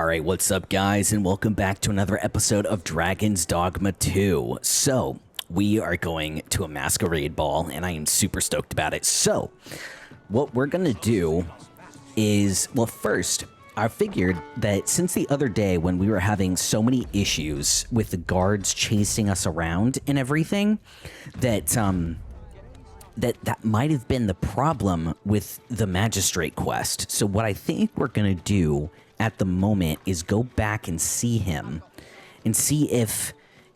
Alright, what's up guys, and welcome back to another episode of Dragon's Dogma 2. So, we are going to a masquerade ball, and I am super stoked about it. So, what we're gonna do is, well first, I figured that since the other day when we were having so many issues with the guards chasing us around and everything, that might have been the problem with the magistrate quest. So what I think we're gonna do at the moment is go back and see him and see if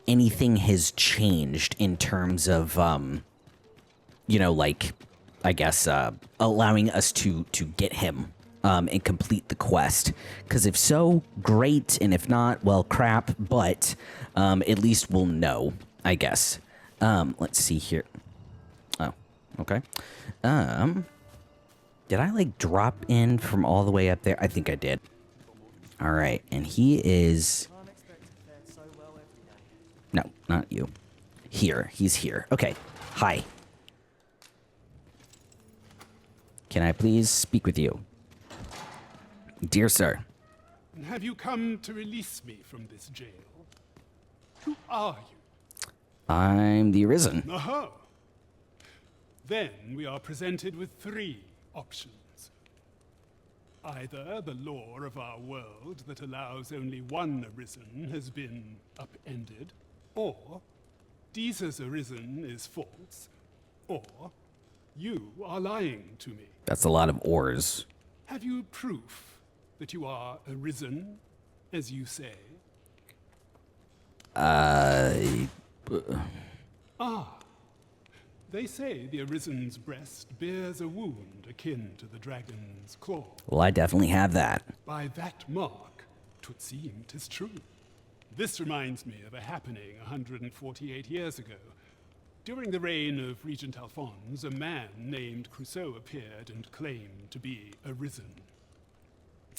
anything has changed in terms of you know, like, I guess allowing us to get him and complete the quest, because if so, great, and if not, well, crap, but at least we'll know, I guess. Let's see here. Oh, okay. Did I like drop in from all the way up there? I think I did. All right, and he is... No, not you. Here, he's here. Okay, hi. Can I please speak with you? Dear sir. Have you come to release me from this jail? Who are you? I'm the Arisen. Aha! Then we are presented with three options. Either the law of our world that allows only one Arisen has been upended, or Deeza's Arisen is false, or you are lying to me. That's a lot of ors. Have you proof that you are Arisen, as you say? They say the Arisen's breast bears a wound akin to the dragon's claw. Well, I definitely have that. By that mark, 'twould seem 'tis true. This reminds me of a happening 148 years ago. During the reign of Regent Alphonse, a man named Crusoe appeared and claimed to be Arisen.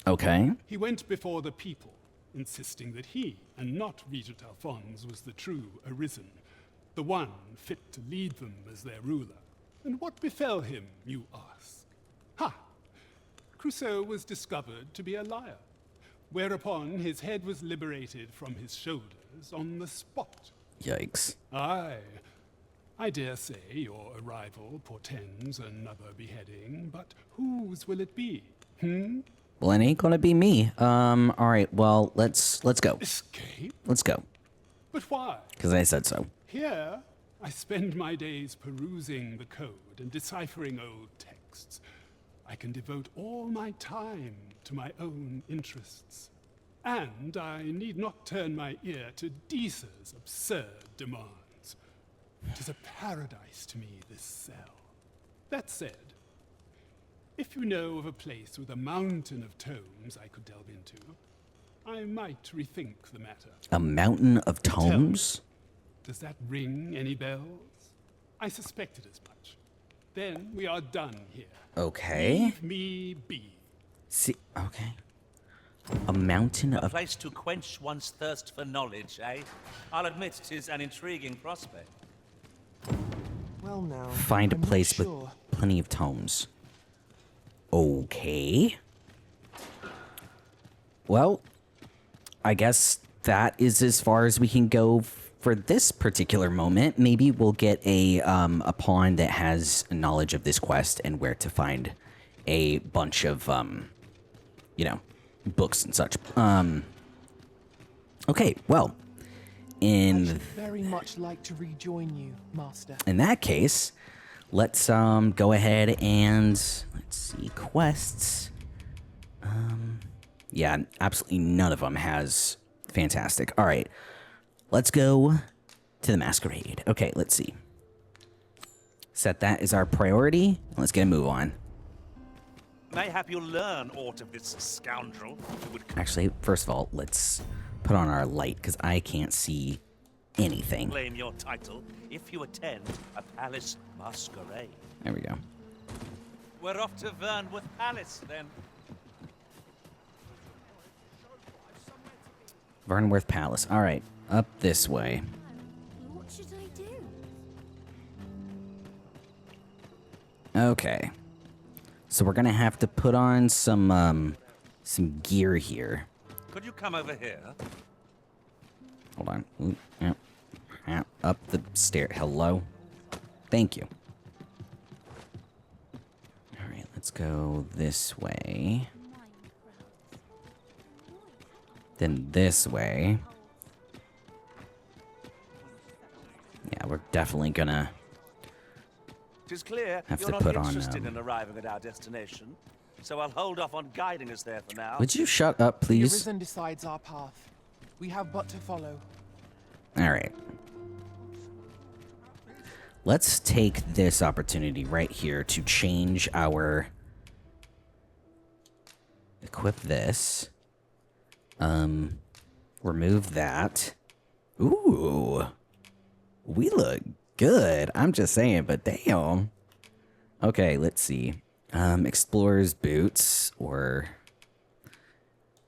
Okay. He went before the people, insisting that he, and not Regent Alphonse, was the true Arisen, the one fit to lead them as their ruler. And what befell him, you ask? Ha! Crusoe was discovered to be a liar, whereupon his head was liberated from his shoulders on the spot. Yikes. Aye. I dare say your arrival portends another beheading, but whose will it be? Well, it ain't gonna be me. All right. Well, let's go. Escape? Let's go. But why? Because I said so. Here, I spend my days perusing the code and deciphering old texts. I can devote all my time to my own interests. And I need not turn my ear to Deeza's absurd demands. 'Tis a paradise to me, this cell. That said, if you know of a place with a mountain of tomes I could delve into, I might rethink the matter. A mountain of tomes? Does that ring any bells? I suspected as much. Then we are done here. Okay. Leave me be. See, okay. A mountain A of... place to quench one's thirst for knowledge, eh? I'll admit 'tis an intriguing prospect. Well now, Find a I'm not place with sure. plenty of tomes. Okay. Well, I guess that is as far as we can go for this particular moment. Maybe we'll get a pawn that has knowledge of this quest and where to find a bunch of, you know, books and such. Okay, well, I in should very much like to rejoin you, Master. that case, let's go ahead and let's see, quests. Yeah, absolutely none of them has fantastic. All right, let's go to the masquerade. Okay, let's see. Set that as our priority. Let's get a move on. Mayhap you'll learn aught of this scoundrel who would Actually, first of all, let's put on our light because I can't see anything. claim your title if you attend a palace masquerade. There we go. We're off to Vernworth Palace, then. Vernworth Palace. All right, up this way. What should I do? Okay. So we're gonna have to put on some gear here. Could you come over here? Hold on. Ooh, yeah. Yeah, up the stair. Hello. Thank you. All right, let's go this way. Then this way. Yeah, we're definitely gonna Tis clear have you're to not put on. interested in arriving at our destination, so I'll hold off on guiding us there for now. Would you shut up, The please? Arisen decides our path. We have but to follow. All right. Let's take this opportunity right here to change our... Equip this. Remove that. Ooh. We look good. I'm just saying, but damn. Okay, let's see. Explorer's boots, or...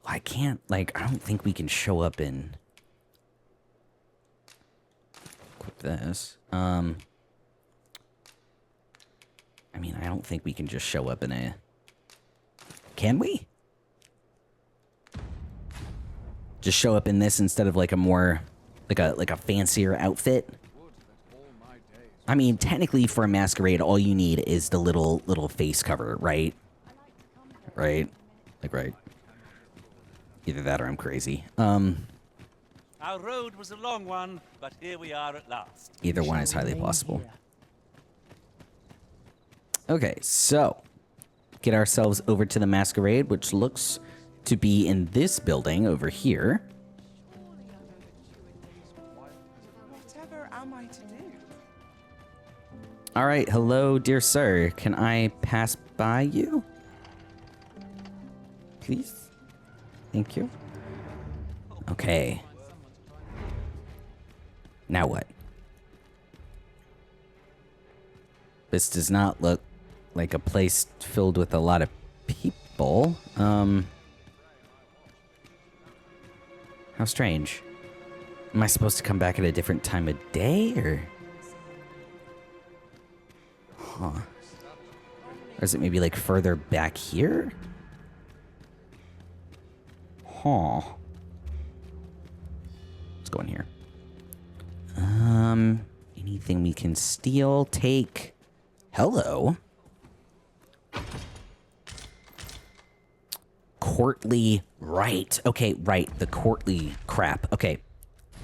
I can't, like, I don't think we can show up in... Equip this. I mean, I don't think we can just show up in a... Can we? Just show up in this instead of like a more... Like a fancier outfit? I mean, technically for a masquerade, all you need is the little face cover, right? Right? Like, right. Either that or I'm crazy. Our road was a long one, but here we are at last. Either one is highly possible. Okay, so get ourselves over to the masquerade, which looks to be in this building over here. Whatever am I to do? All right, hello, dear sir. Can I pass by you? Please? Thank you. Okay. Now what? This does not look like a place filled with a lot of people. How strange. Am I supposed to come back at a different time of day, or? Huh. Or is it maybe like further back here? Huh. Let's go in here. Anything we can steal, take. Hello. Courtly, right. Okay, right. The courtly crap. Okay.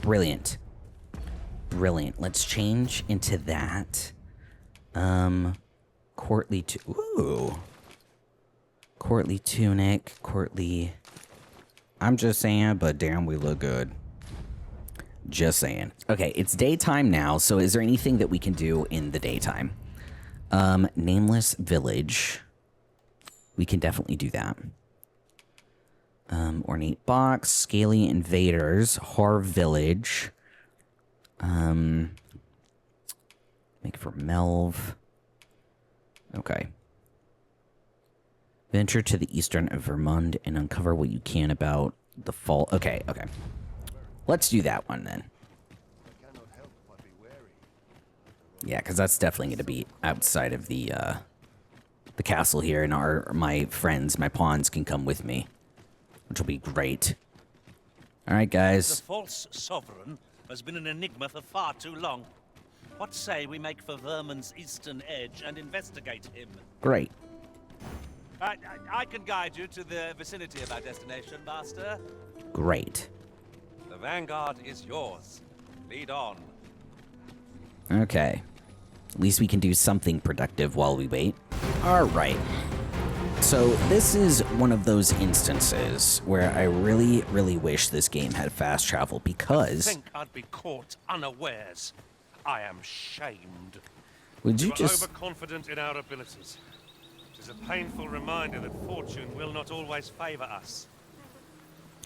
Brilliant. Brilliant. Let's change into that. Courtly ooh. Courtly tunic, courtly. I'm just saying, but damn, we look good. Just saying. Okay, it's daytime now, so is there anything that we can do in the daytime? Nameless Village. We can definitely do that. Ornate Box, Scaly Invaders, Horror Village. Make for Melv. Okay. Venture to the eastern of Vermund and uncover what you can about the fall. Okay, okay. Let's do that one then. Yeah, because that's definitely going to be outside of the castle here, and my friends, my pawns, can come with me, which will be great. All right, guys. The false sovereign has been an enigma for far too long. What say we make for Vermund's eastern edge and investigate him? Great. I can guide you to the vicinity of our destination, Master. Great. The vanguard is yours. Lead on. Okay. At least we can do something productive while we wait. All right. So this is one of those instances where I really, really wish this game had fast travel, because... I think I'd be caught unawares. I am shamed. Would you We were just... overconfident in our abilities. It is a painful reminder that fortune will not always favor us.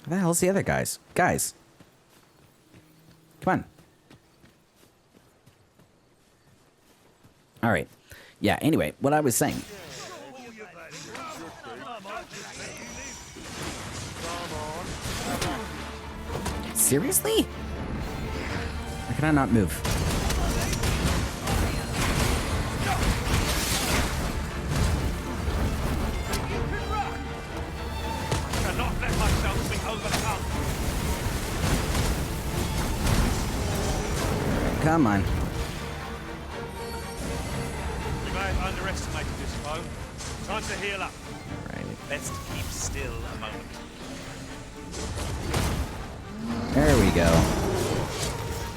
Where the hell's the other guys? Guys. Come on. All right. Yeah, anyway, what I was saying. Seriously? Why can I not move? I cannot let myself be overcome. Come on. We may have underestimated this foe. Time to heal up. Right. Best keep still a moment. There we go.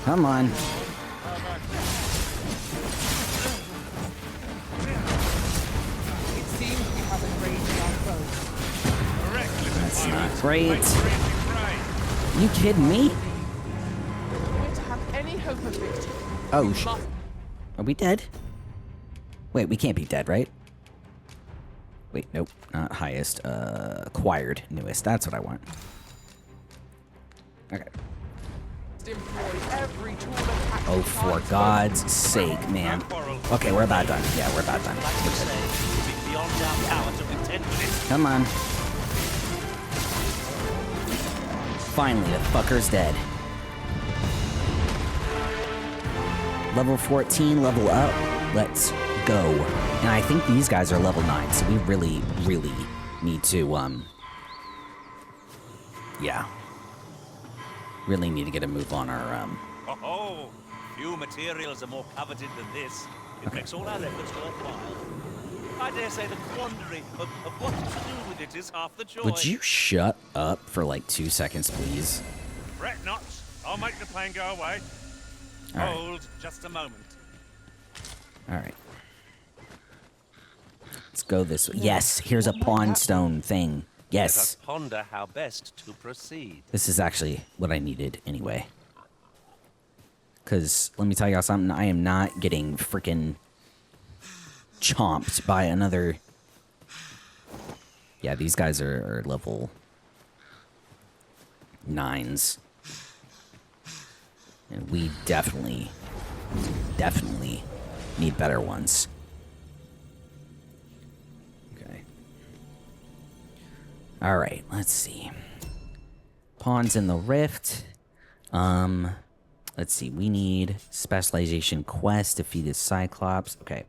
Come on. It seems we haven't raised our foe. That's not great. Pray. You kidding me? We're to have any hope of victory. Oh, we must are we dead? Wait, we can't be dead, right? Wait, nope. Not highest. Acquired. Newest. That's what I want. Okay. employ every tool and tactic. Oh, for God's sake, man. Okay, we're about done. Yeah, we're about done. Like you say, it'll be beyond our power to contend with it. Come on. Finally, the fucker's dead. Level 14, level up. Let's go. And I think these guys are level 9, so we really, really need to, yeah. Really need to get a move on our, Oh, few materials are more coveted than this. It makes all our efforts worthwhile. I dare say the quandary of what to do with it is half the joy. Would you shut up for like 2 seconds, please? Fret not. I'll make the pain go away. All right. Hold just a moment. All right. Let's go this way. Yes, here's a pawn stone thing. Let us Yes. ponder how best to proceed. This is actually what I needed anyway. Because, let me tell y'all something, I am not getting freaking chomped by another... Yeah, these guys are level 9s. And we definitely need better ones. Okay. Alright, let's see. Pawns in the Rift. Let's see. We need specialization quest, defeated Cyclops. Okay.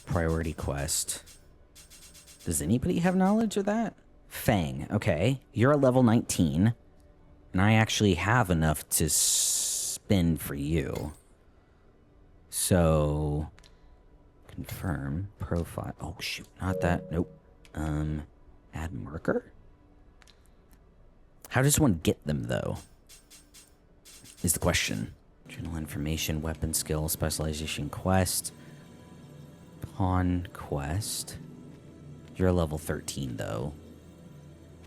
Priority quest. Does anybody have knowledge of that? Fang. Okay. You're a level 19. And I actually have enough to spend for you. So... confirm. Profile. Oh, shoot. Not that. Nope. Add marker? How does one get them, though? Is the question. General information, weapon skill, specialization quest. Pawn quest. You're level 13, though.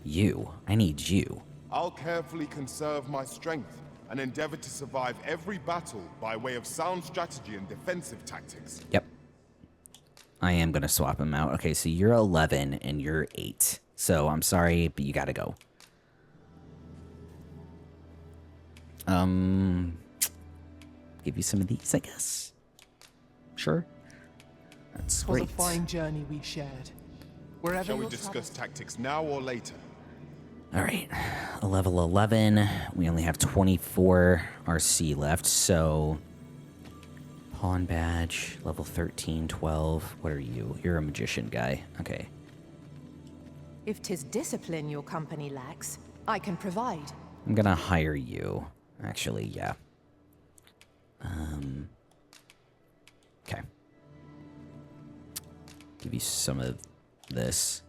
You. I need you. I'll carefully conserve my strength and endeavor to survive every battle by way of sound strategy and defensive tactics. Yep. I am going to swap them out. Okay, so you're 11 and you're 8. So I'm sorry, but you got to go. Give you some of these, I guess. Sure. That's It was great. a fine journey we shared. Wherever Shall we your discuss travels- tactics now or later? All right. A level 11. We only have 24 RC left, so... Pawn badge, level 13, 12. What are you? You're a magician guy. Okay. If 'tis discipline your company lacks, I can provide. I'm gonna hire you. Actually, yeah. Okay. Give you some of this.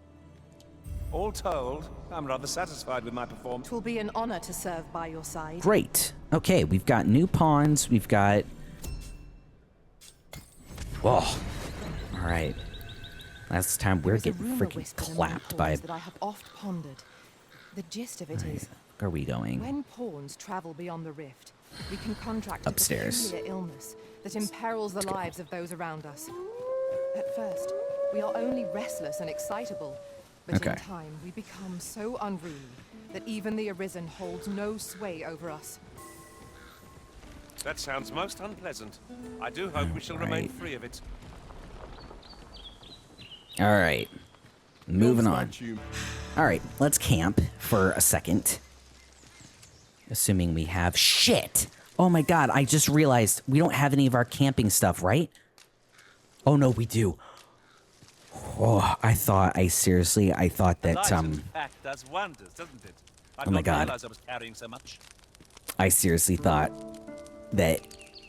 All told, I'm rather satisfied with my performance. 'Twill be an honor to serve by your side. Great. Okay, we've got new pawns. We've got... Whoa. All right. Last time we're There's a getting rumor freaking whispered among clapped by... pawns that I have oft pondered. The gist of it is, Where are we going? when pawns travel beyond the rift, we can contract Upstairs. a peculiar illness that imperils the lives of those around us. At first, we are only restless and excitable, but Okay. in time we become so unruly that even the Arisen holds no sway over us. That sounds most unpleasant. I do hope we shall remain Right. free of it. All right. Moving on. Statue. All right, let's camp for a second. Assuming we have shit. Oh my God, I just realized we don't have any of our camping stuff, right? Oh no, we do. Oh, I thought that Lightens pack does wonders, doesn't it? I Oh my didn't God. realize I was carrying so much. I seriously thought that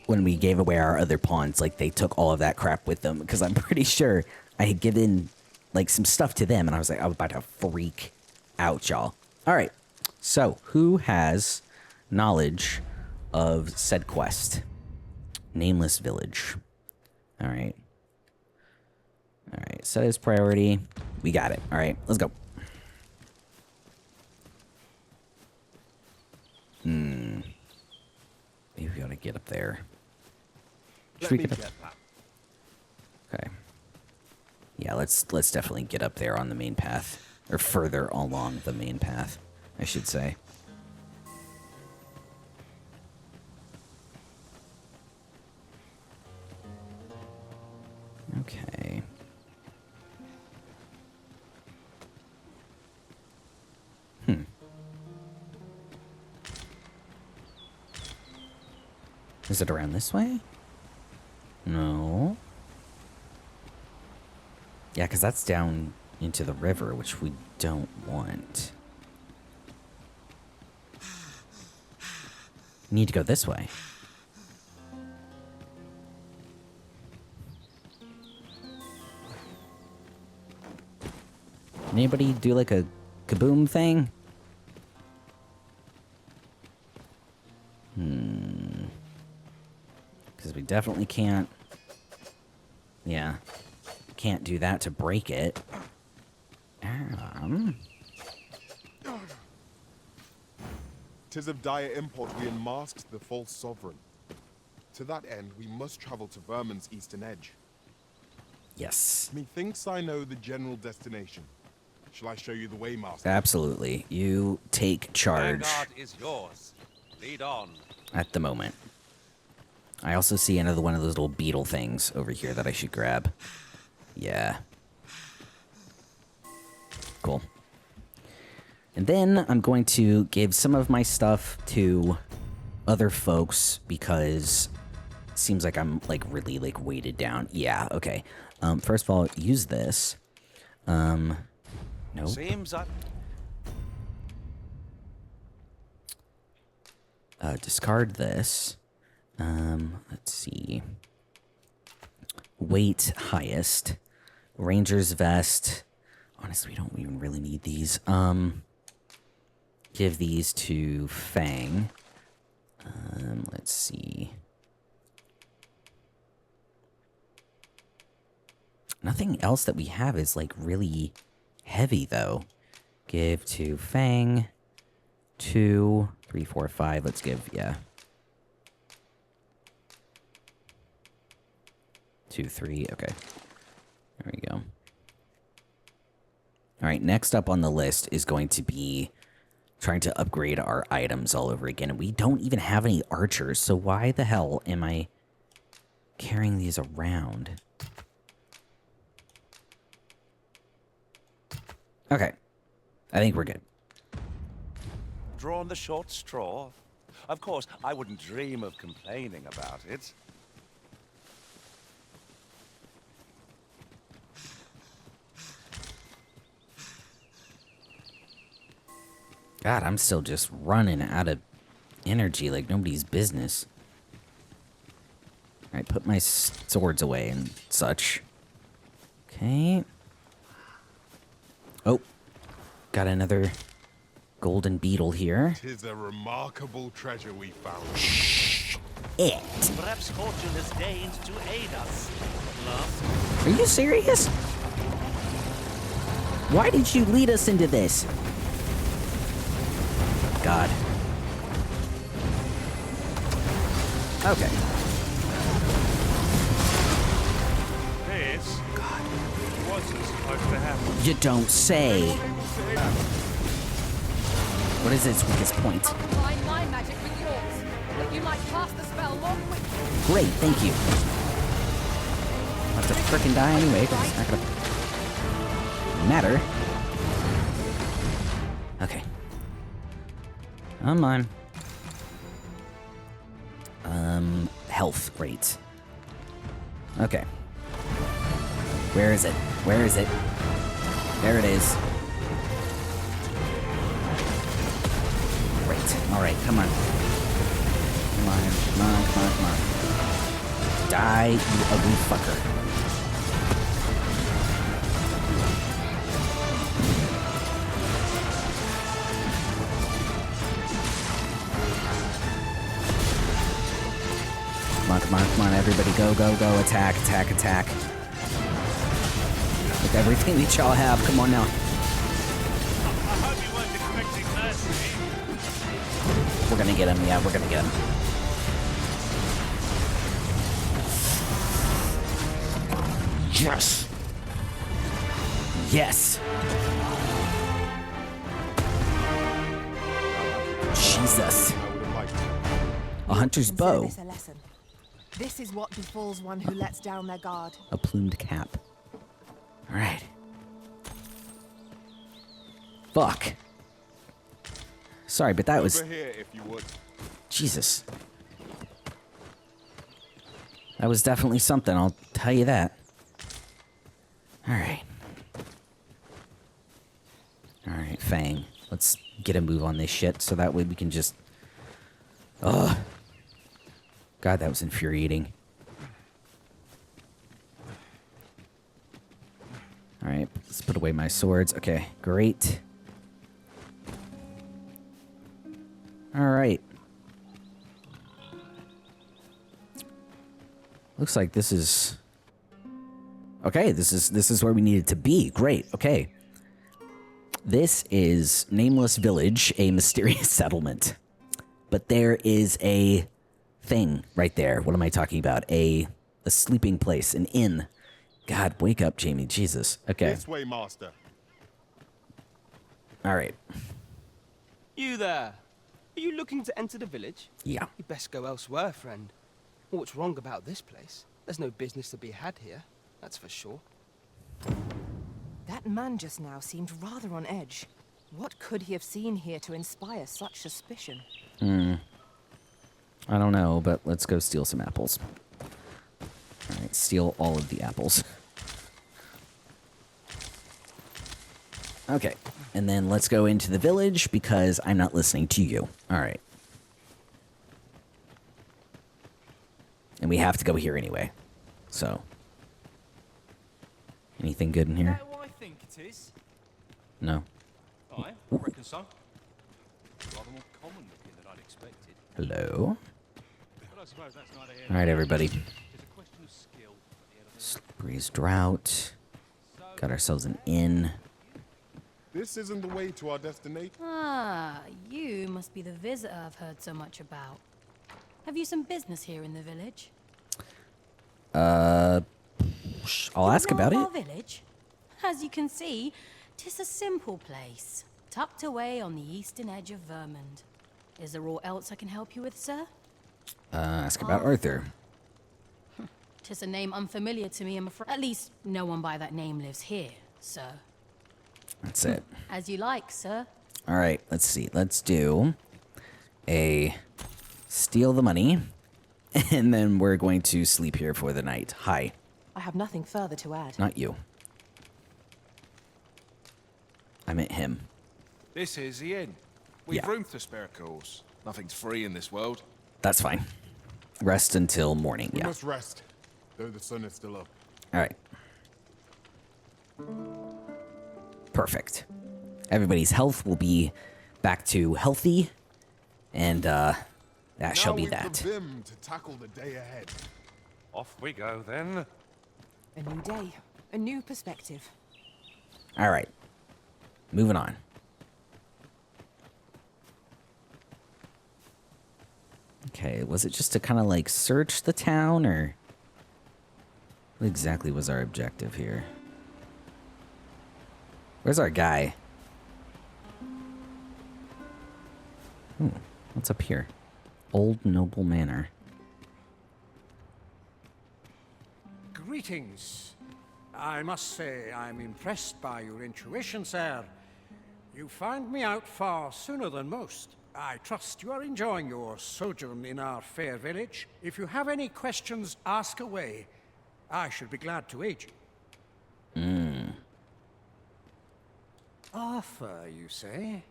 when we gave away our other pawns, like, they took all of that crap with them, because I'm pretty sure I had given, like, some stuff to them, and I was about to freak out, y'all. All right, so who has knowledge of said quest? Nameless Village. All right. All right, set as priority. We got it. All right, let's go. Maybe we gotta get up there. Should we get up? Okay. Yeah, let's definitely get up there on the main path. Or further along the main path, I should say. Okay. Is it around this way? No. Yeah, because that's down into the river, which we don't want. Need to go this way. Anybody do like a kaboom thing? Because we definitely can't. Yeah. Can't do that to break it. 'Tis of dire import we unmasked the false sovereign. To that end, we must travel to Vermin's eastern edge. Yes. Methinks I know the general destination. Shall I show you the way, Master? Absolutely. You take charge Vanguard is yours. Lead on. at the moment. I also see another one of those little beetle things over here that I should grab. Yeah. Cool. And then I'm going to give some of my stuff to other folks because it seems like I'm like really like weighted down. Yeah, okay. First of all, use this. Nope. Seems I... Discard this. Let's see. Weight highest. Ranger's vest. Honestly, we don't even really need these. Give these to Fang. Let's see. Nothing else that we have is like really heavy though. Give to Fang. 2, 3, 4, 5. Let's give, yeah. 2, 3. Okay. There we go. All right, next up on the list is going to be trying to upgrade our items all over again. And we don't even have any archers, so why the hell am I carrying these around? Okay. I think we're good. Drawn the short straw. Of course, I wouldn't dream of complaining about it. God, I'm still just running out of energy like nobody's business. Alright, put my swords away and such. Okay. Oh. Got another golden beetle here. 'Tis a remarkable treasure we found. It. Perhaps fortune has deigned to aid us. Last. Are you serious? Why did you lead us into this? God. Okay. This wasn't supposed to happen. You don't say. What is its weakest point? I'll combine my magic with yours, that you might pass the spell more quickly. Great, thank you. I'll have to frickin' die anyway, because it's not gonna matter. Okay. I'm on. Health rate. Okay. Where is it? Where is it? There it is. Great. Alright, come on. Come on, come on, come on, come on. Die, you ugly fucker. Come on, come on, come on, everybody, go, go, go, attack, attack, attack. With everything that y'all have, come on now. I hope you weren't expecting mercy. We're gonna get him, yeah, we're gonna get him. Yes! Yes! Jesus. I would have liked it. A hunter's bow. Consider this a lesson. This is what befalls one who lets down their guard. A plumed cap. Alright. Fuck. Sorry, but that was... Over here, if you would. Jesus. That was definitely something, I'll tell you that. Alright. Alright, Fang. Let's get a move on this shit so that way we can just... Ugh. God, that was infuriating. Alright, let's put away my swords. Okay, great. Alright. Looks like this is... Okay, this is where we needed to be. Great, okay. This is Nameless Village, a mysterious settlement. But there is a thing right there. What am I talking about? A sleeping place, an inn. God, wake up, Jamie. Jesus. Okay. This way, master. All right. You there? Are you looking to enter the village? Yeah. You'd best go elsewhere, friend. What's wrong about this place? There's no business to be had here, that's for sure. That man just now seemed rather on edge. What could he have seen here to inspire such suspicion? I don't know, but let's go steal some apples. All right, steal all of the apples. Okay, and then let's go into the village because I'm not listening to you. All right. And we have to go here anyway. So. Anything good in here? What I think it is? No. I reckon so. Rather more common looking than I'd expected. Hello? But I suppose that's neither here All right, everybody. It's a question of skill. Breeze drought. Got ourselves an inn. This isn't the way to our destination. Ah, you must be the visitor I've heard so much about. Have you some business here in the village? I'll ask about Our it. village? As you can see, 'tis a simple place, tucked away on the eastern edge of Vermond. Is there aught else I can help you with, sir? Ask about Arthur. 'Tis a name unfamiliar to me, I'm afraid. At least, no one by that name lives here, sir. That's it. As you like, sir. All right, let's see. Let's do a steal the money, and then we're going to sleep here for the night. Hi. I have nothing further to add. Not you. I meant him. This is the inn. We've Yeah. room to spare, of course. Nothing's free in this world. That's fine. Rest until morning, We yeah. must rest, though the sun is still up. All right. Perfect. Everybody's health will be back to healthy, and that shall Now be we've that. the vim to tackle the day ahead. Off we go then. A new day, a new perspective. All right. Moving on. Okay, was it just to kind of like search the town, or what exactly was our objective here? Where's our guy? What's up here? Old Noble Manor. Greetings. I must say I'm impressed by your intuition, sir. You found me out far sooner than most. I trust you are enjoying your sojourn in our fair village. If you have any questions, ask away. I should be glad to aid you. Arthur, you say?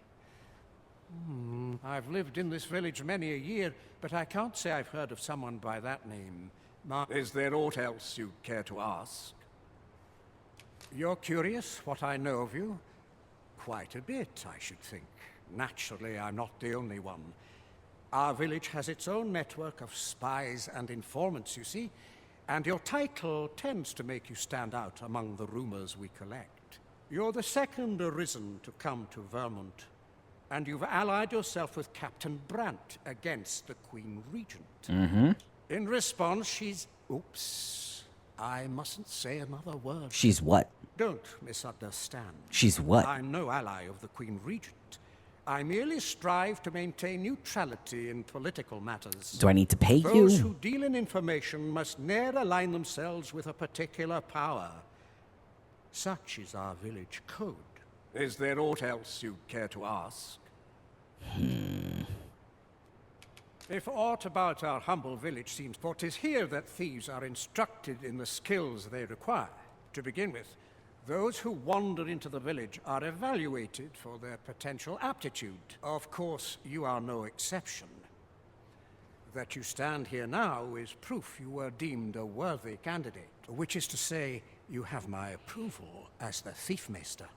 I've lived in this village many a year, but I can't say I've heard of someone by that name. Is there aught else you'd care to ask? You're curious what I know of you? Quite a bit, I should think. Naturally, I'm not the only one. Our village has its own network of spies and informants, you see, and your title tends to make you stand out among the rumors we collect. You're the second arisen to come to Vermont, and you've allied yourself with Captain Brant against the Queen Regent. In response, she's... Oops. I mustn't say another word. She's what? Don't misunderstand. She's what? I'm no ally of the Queen Regent. I merely strive to maintain neutrality in political matters. Do I need to pay you? Those who deal in information must ne'er align themselves with a particular power. Such is our village code. Is there aught else you'd care to ask? If aught about our humble village seems, for 'tis here that thieves are instructed in the skills they require. To begin with, those who wander into the village are evaluated for their potential aptitude. Of course, you are no exception. That you stand here now is proof you were deemed a worthy candidate, which is to say, you have my approval as the Thiefmeister.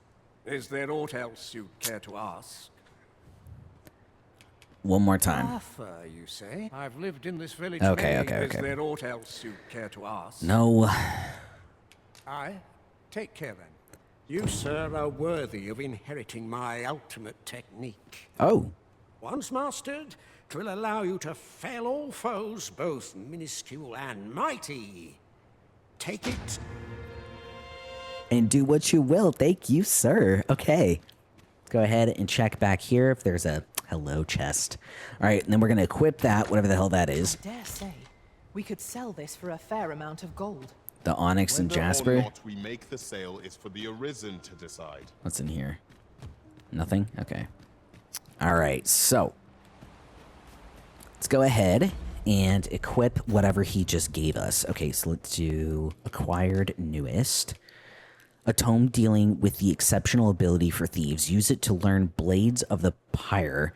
Is there aught else you'd care to ask? One more time. Arthur, you say? I've lived in this village Okay. Is there aught else you'd care to ask? No. Aye? Take care then. You, sir, are worthy of inheriting my ultimate technique. Oh. Once mastered, 'twill allow you to fell all foes, both minuscule and mighty. Take it. And do what you will. Thank you, sir. Okay. Go ahead and check back here if there's a hello chest. All right, and then we're going to equip that, whatever the hell that is. I dare say, we could sell this for a fair amount of gold. The onyx and jasper. Whether or not we make the sale is for the arisen to decide. What's in here? Nothing? Okay. All right, so let's go ahead and equip whatever he just gave us. Okay, so let's do acquired newest. A tome dealing with the exceptional ability for thieves. Use it to learn Blades of the Pyre.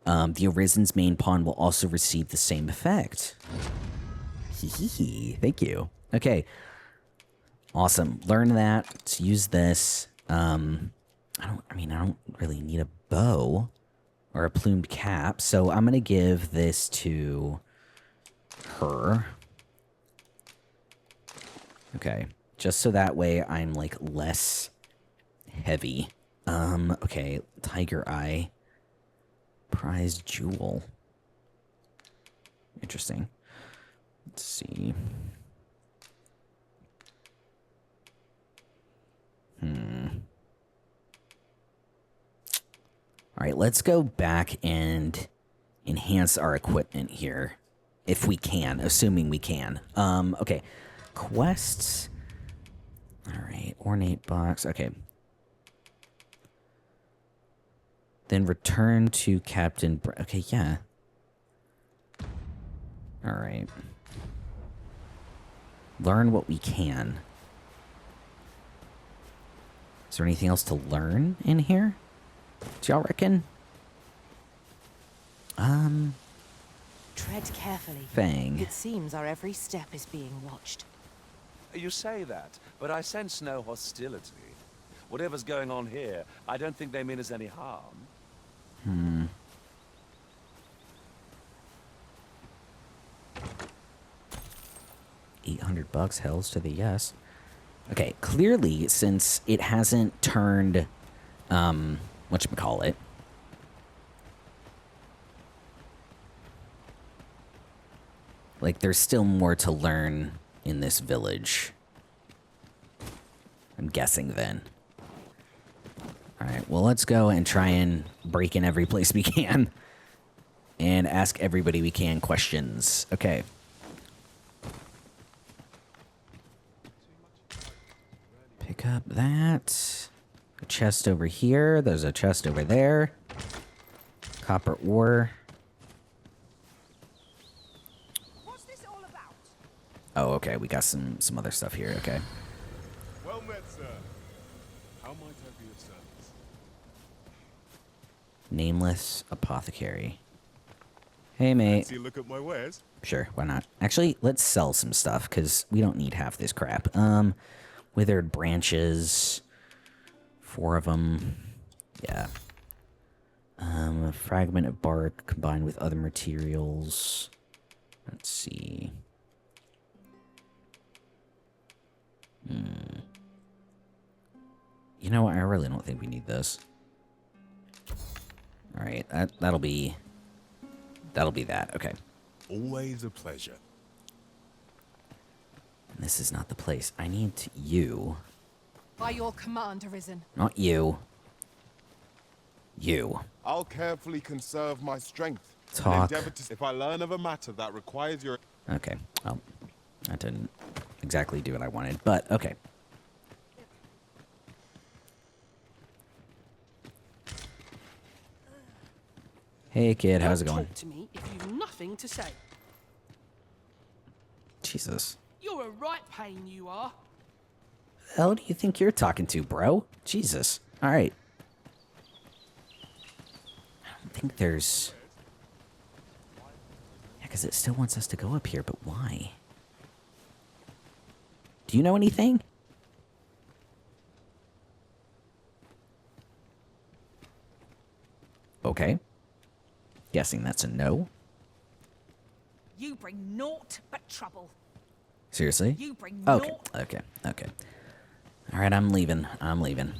The Arisen's main pawn will also receive the same effect. Thank you. Okay. Awesome. Learn that. Let's use this. I don't really need a bow or a plumed cap, so I'm gonna give this to her. Okay. Just so that way I'm like less heavy. Okay, tiger eye. Prized jewel. Interesting. Let's see. Alright, let's go back and enhance our equipment here. If we can, assuming we can. Okay. Quests. Alright, ornate box. Okay. Then return to Captain... Okay, yeah. Alright. Learn what we can. Is there anything else to learn in here? Do y'all reckon? Tread carefully. Fang. It seems our every step is being watched. You say that, but I sense no hostility. Whatever's going on here, I don't think they mean us any harm. 800 bucks, hells to the yes. Okay, clearly, since it hasn't turned, whatchamacallit. Like, there's still more to learn in this village. I'm guessing then. Alright, well, let's go and try and break in every place we can. And ask everybody we can questions. Okay. Pick up that. A chest over here. There's a chest over there. Copper ore. What's this all about? Oh, okay. We got some other stuff here. Okay. Well met, sir. How might I be of service? Nameless apothecary. Hey, mate. See, look at my wares. Sure, why not? Actually, let's sell some stuff, because we don't need half this crap. Withered branches. 4 of them. Yeah. A fragment of bark combined with other materials. Let's see. You know what? I really don't think we need this. Alright, that'll be that. Okay. Always a pleasure. This is not the place. I need you. By your command, Arisen. Not you. You. I'll carefully conserve my strength. Talk. And endeavor to, if I learn of a matter that requires your... Okay. Well, that didn't exactly do what I wanted, but okay. Hey, kid. How's it going? Talk to me if you've nothing to say. Jesus. You're a right pain, you are. The hell do you think you're talking to, bro? Jesus. All right. I don't think there's... Yeah, because it still wants us to go up here, but why? Do you know anything? Okay. Guessing that's a no. You bring naught but trouble. Seriously? You bring Okay. naught. Okay. Okay. All right, I'm leaving. I'm leaving.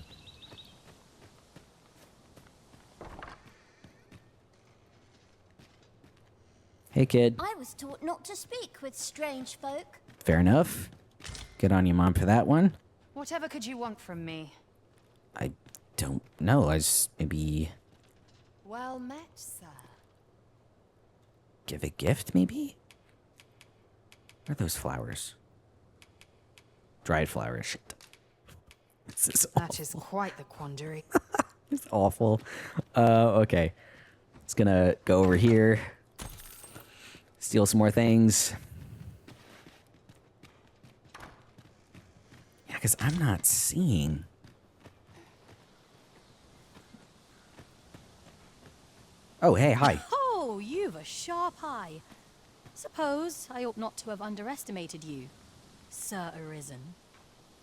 Hey, kid. I was taught not to speak with strange folk. Fair enough. Good on you, Mom, for that one. Whatever could you want from me? I don't know. I just maybe Well met, sir. give a gift, maybe? Where are those flowers? Dried flowers. Shit. This is awful. That is quite the quandary. It's awful. Okay. It's gonna go over here. Steal some more things. Yeah, because I'm not seeing... Oh, hey, hi. Oh, you've a sharp eye. Suppose I ought not to have underestimated you, Sir Arisen.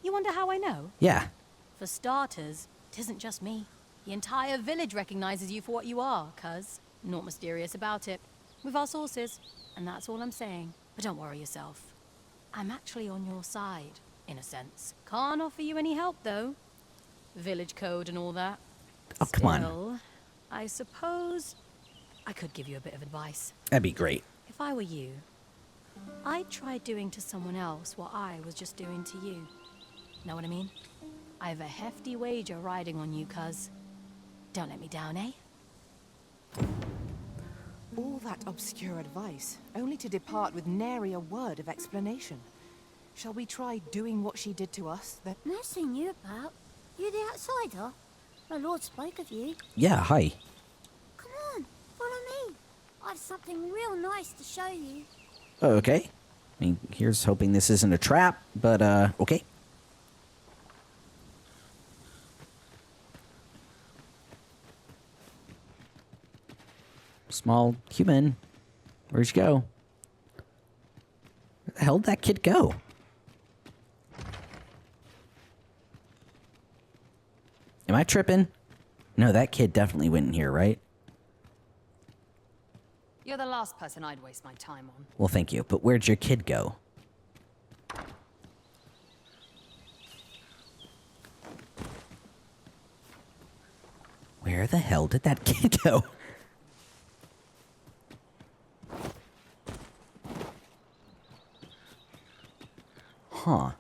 You wonder how I know? Yeah. For starters, 'tisn't just me. The entire village recognizes you for what you are, cuz. Naught mysterious about it. We've our sources, and that's all I'm saying. But don't worry yourself. I'm actually on your side, in a sense. Can't offer you any help, though. Village code and all that. Oh, come on. Still, I suppose I could give you a bit of advice. That'd be great. If I were you, I'd try doing to someone else what I was just doing to you. Know what I mean? I have a hefty wager riding on you, cuz. Don't let me down, eh? All that obscure advice, only to depart with nary a word of explanation. Shall we try doing what she did to us, then? Never seen you about. You the outsider? My lord spoke of you. Yeah, hi. Come on, follow me. I've something real nice to show you. Okay. I mean, here's hoping this isn't a trap, but, okay. Small human. Where'd you go? Where the hell did that kid go? Am I tripping? No, that kid definitely went in here, right? You're the last person I'd waste my time on. Well, thank you. But where'd your kid go? Where the hell did that kid go? Huh.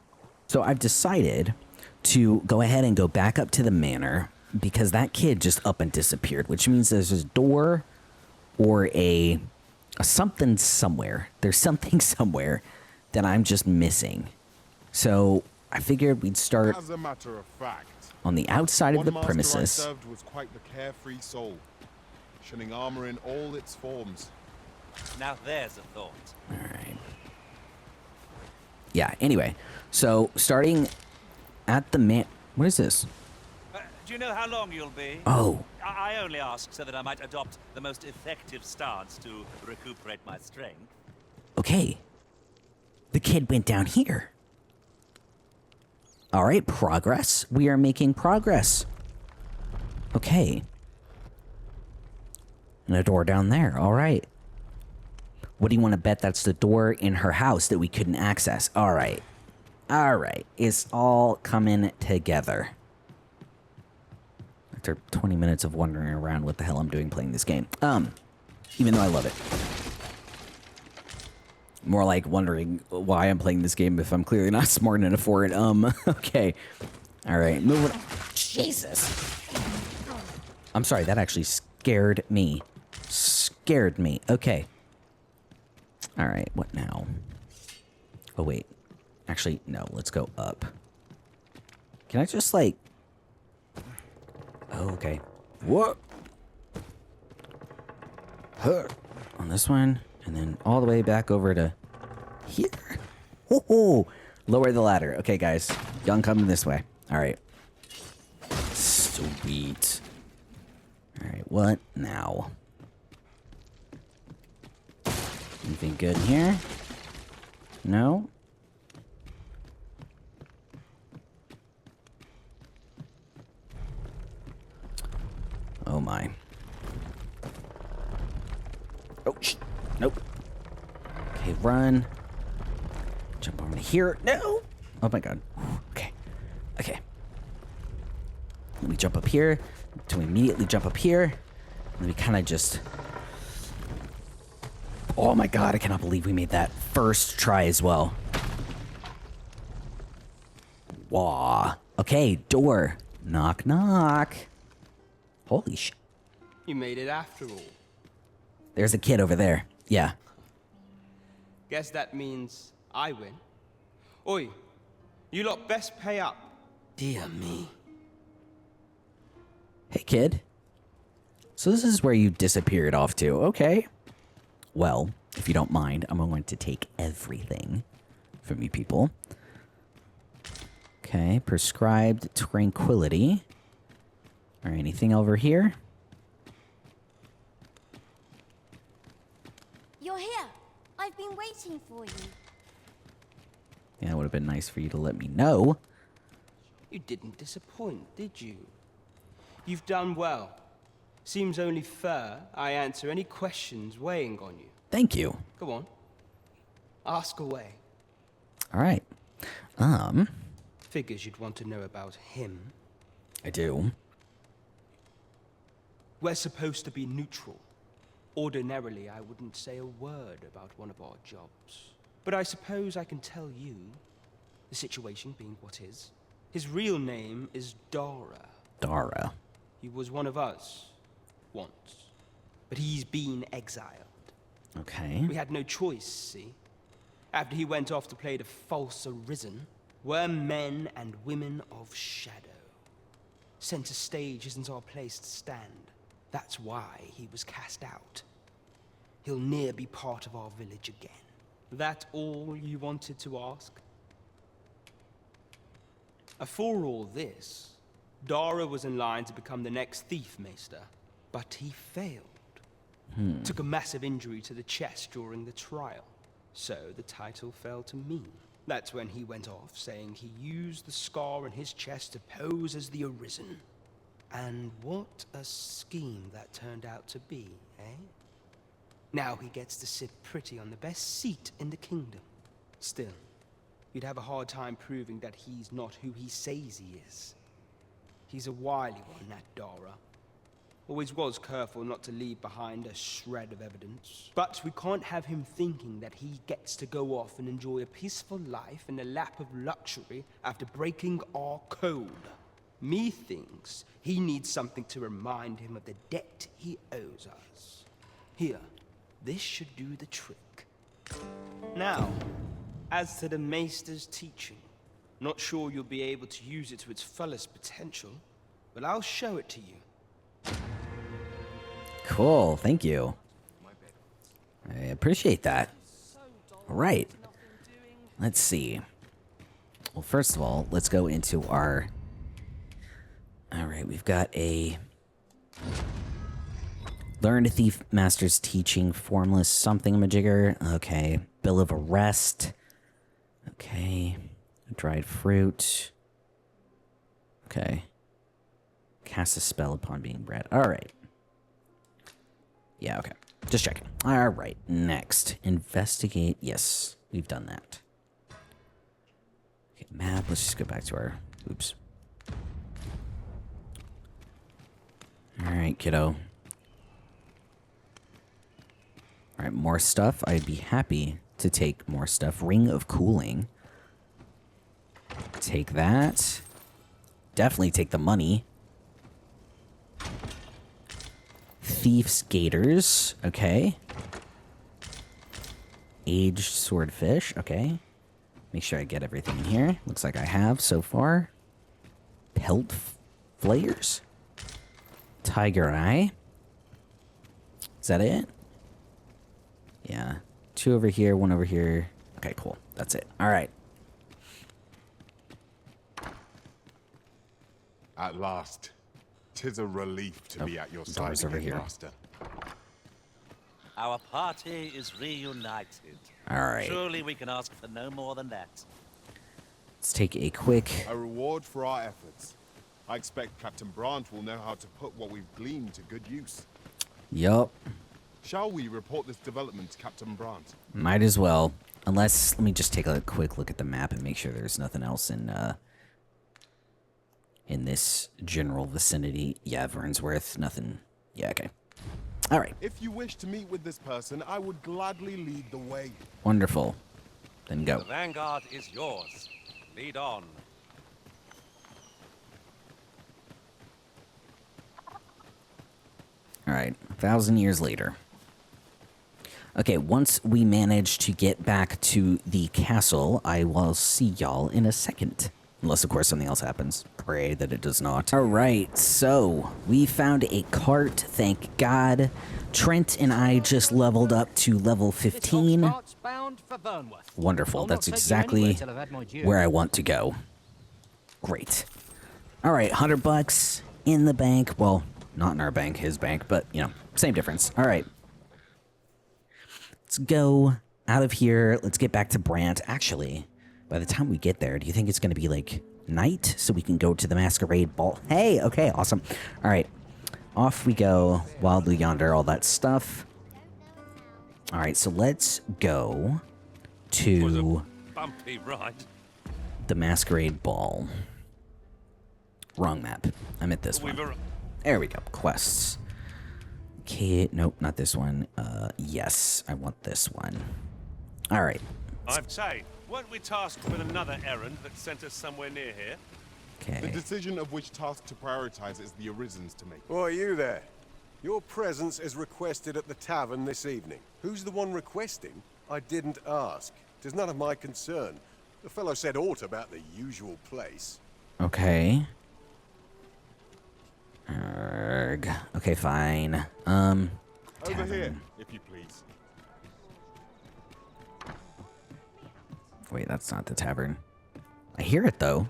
So I've decided to go ahead and go back up to the manor because that kid just up and disappeared, which means there's a door or a something somewhere. There's something somewhere that I'm just missing. So I figured we'd start As a matter of fact, on the outside of the one master I premises. served was quite the carefree soul, shunning armor in all its forms. Now there's a thought. All right. Yeah, anyway. So starting at the What is this? Do you know how long you'll be? Oh. I only ask so that I might adopt the most effective stance to recuperate my strength. Okay. The kid went down here. All right, progress. We are making progress. Okay. And a door down there. All right. What do you want to bet that's the door in her house that we couldn't access? All right. All right. It's all coming together. After 20 minutes of wandering around what the hell I'm doing playing this game. Even though I love it. More like wondering why I'm playing this game if I'm clearly not smart enough for it. Okay. All right. Moving on. Jesus. I'm sorry. That actually scared me. Scared me. Okay. All right. What now? Oh, wait. Actually, no. Let's go up. Can I just, like... Oh, okay. What? Huh. On this one, and then all the way back over to here. Oh, lower the ladder. Okay, guys. Young coming this way. All right. Sweet. All right, what now? Anything good in here? No? Oh my. Oh, nope. Okay, run. Jump over to here. No! Oh my god. Okay. Okay. Let me jump up here. To immediately jump up here. Let me kind of just... Oh my god, I cannot believe we made that first try as well. Wah. Okay, door. Knock, knock. Holy shit. You made it after all. There's a kid over there. Yeah. Guess that means I win. Oi, you lot best pay up. Dear me. Hey, kid. So this is where you disappeared off to. Okay. Well, if you don't mind, I'm going to take everything from you people. Okay, prescribed tranquility. Or anything over here? You're here. I've been waiting for you. Yeah, it would have been nice for you to let me know. You didn't disappoint, did you? You've done well. Seems only fair I answer any questions weighing on you. Thank you. Go on. Ask away. All right. Figures you'd want to know about him. I do. We're supposed to be neutral. Ordinarily, I wouldn't say a word about one of our jobs. But I suppose I can tell you, the situation being what is. His real name is Dara. Dara. He was one of us, once. But he's been exiled. Okay. We had no choice, see? After he went off to play the false arisen, we're men and women of shadow. Center stage isn't our place to stand. That's why he was cast out. He'll ne'er be part of our village again. That all you wanted to ask? For all this, Dara was in line to become the next thief maester, but he failed. Took a massive injury to the chest during the trial, so the title fell to me. That's when he went off, saying he used the scar in his chest to pose as the Arisen. And what a scheme that turned out to be, eh? Now he gets to sit pretty on the best seat in the kingdom. Still, you'd have a hard time proving that he's not who he says he is. He's a wily one, that Dara. Always was careful not to leave behind a shred of evidence. But we can't have him thinking that he gets to go off and enjoy a peaceful life in a lap of luxury after breaking our code. Methinks he needs something to remind him of the debt he owes us. Here, this should do the trick. Now, as to the Maester's teaching, not sure you'll be able to use it to its fullest potential, but I'll show it to you. Cool, thank you. I appreciate that. All right. Let's see. Well, first of all, let's go into our All right, we've got a learn to thief master's teaching, formless something majigger. Okay, bill of arrest. Okay, dried fruit. Okay, cast a spell upon being bred. All right. Yeah, okay. Just checking. All right, next. Investigate. Yes, we've done that. Okay, map. Let's just go back to our... Oops. All right, kiddo. All right, more stuff. I'd be happy to take more stuff. Ring of Cooling. Take that. Definitely take the money. Thief's Gators. Okay. Aged Swordfish. Okay. Make sure I get everything in here. Looks like I have so far. Pelt Flayers. Tiger Eye. Is that it? Yeah. 2 over here, 1 over here. Okay, cool. That's it. All right. At last. 'Tis a relief to be at your side door's over again, here. Master. Our party is reunited. All right. Surely we can ask for no more than that. Let's take a quick... A reward for our efforts. I expect Captain Brandt will know how to put what we've gleaned to good use. Yup. Shall we report this development to Captain Brandt? Might as well. Unless, let me just take a quick look at the map and make sure there's nothing else in this general vicinity. Yeah, Vernsworth, nothing. Yeah, okay. All right. If you wish to meet with this person, I would gladly lead the way. Wonderful. Then go. The vanguard is yours. Lead on. All right, 1,000 years later. Okay, once we manage to get back to the castle, I will see y'all in a second. Unless, of course, something else happens. Pray that it does not. All right, so we found a cart, thank God. Trent and I just leveled up to level 15. Wonderful, that's exactly where I want to go. Great. All right, $100 in the bank. Well, not in our bank, his bank, but, you know, same difference. All right. Let's go out of here. Let's get back to Brandt. Actually, by the time we get there, do you think it's going to be, like, night so we can go to the masquerade ball? Hey, okay, awesome. All right. Off we go. Wildly Yonder, all that stuff. All right, so let's go to Bumpy ride. the masquerade ball. Wrong map. I'm at this one. There we go. Quests. Okay, nope, not this one. Yes, I want this one. All right. I'd say, weren't we tasked with another errand that sent us somewhere near here? The Okay. decision of which task to prioritize is the Arisen's to make. Oh, you there? Your presence is requested at the tavern this evening. Who's the one requesting? I didn't ask. 'Tis none of my concern. The fellow said aught about the usual place. Okay. Erg. Okay, fine. Over Tavern. here, if you please. Wait, that's not the tavern. I hear it, though.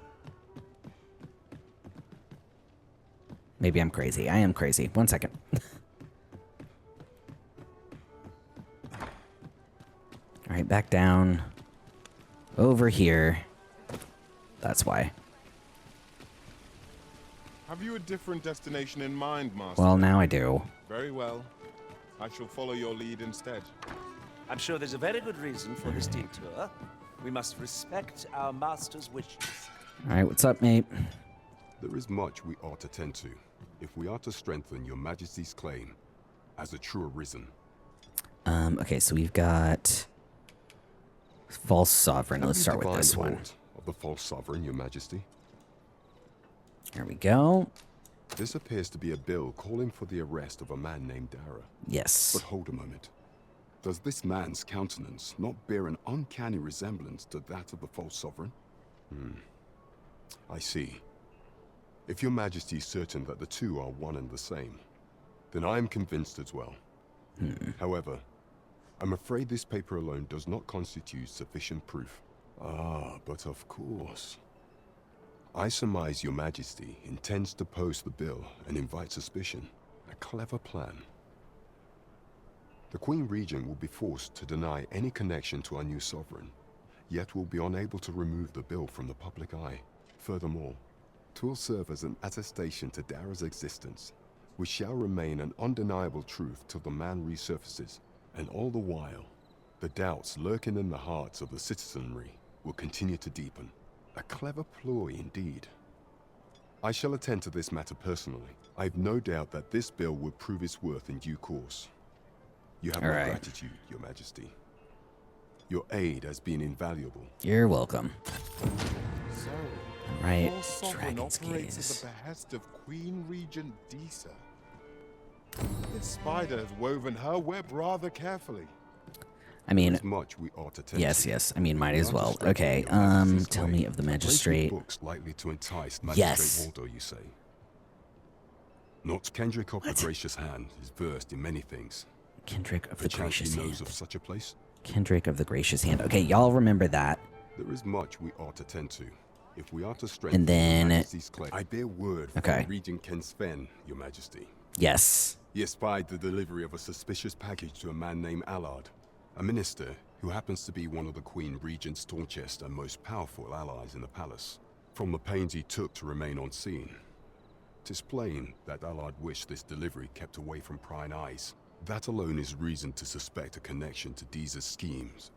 Maybe I'm crazy. I am crazy. 1 second. All right, back down. Over here. That's why. Have you a different destination in mind, Master? Well, now I do. Very well. I shall follow your lead instead. I'm sure there's a very good reason for this detour. We must respect our master's wishes. All right, what's up, mate? There is much we ought to tend to, if we are to strengthen your majesty's claim as a true arisen. Okay, so we've got False Sovereign. Let's start with this one. Of the false sovereign, your majesty. There we go. This appears to be a bill calling for the arrest of a man named Dara. Yes. But hold a moment. Does this man's countenance not bear an uncanny resemblance to that of the false sovereign? I see. If your majesty is certain that the two are one and the same, then I am convinced as well. However, I'm afraid this paper alone does not constitute sufficient proof. Ah, but of course. I surmise your majesty intends to post the bill and invite suspicion. A clever plan. The Queen Regent will be forced to deny any connection to our new sovereign, yet will be unable to remove the bill from the public eye. Furthermore, 'twill serve as an attestation to Dara's existence, which shall remain an undeniable truth till the man resurfaces. And all the while, the doubts lurking in the hearts of the citizenry will continue to deepen. A clever ploy indeed. I shall attend to this matter personally. I've no doubt that this bill will prove its worth in due course. You have my gratitude, Your Majesty. Your aid has been invaluable. You're welcome. So, Right, your sovereign Dragon's operates Gaze. at the behest of Queen Regent Disa. This spider has woven her web rather carefully. I mean, much we ought to yes, yes. I mean, might as well. Okay, tell me of the magistrate. Books likely to entice Yes. Magistrate Waldo, you say? Not Kendrick of the Gracious Hand is versed in many things. Kendrick of the Perchance Gracious he knows Hand. of such a place? Kendrick of the Gracious Hand. Okay, y'all remember that. There is much we ought to tend to. If we are to strengthen And then- Your Majesty's claim, I bear word Okay. from Regent Ken Sven, Your Majesty. Yes. He espied the delivery of a suspicious package to a man named Allard, a minister who happens to be one of the Queen Regent's staunchest and most powerful allies in the palace. From the pains he took to remain unseen, 'tis plain that Allard wished this delivery kept away from prying eyes. That alone is reason to suspect a connection to Disa's schemes.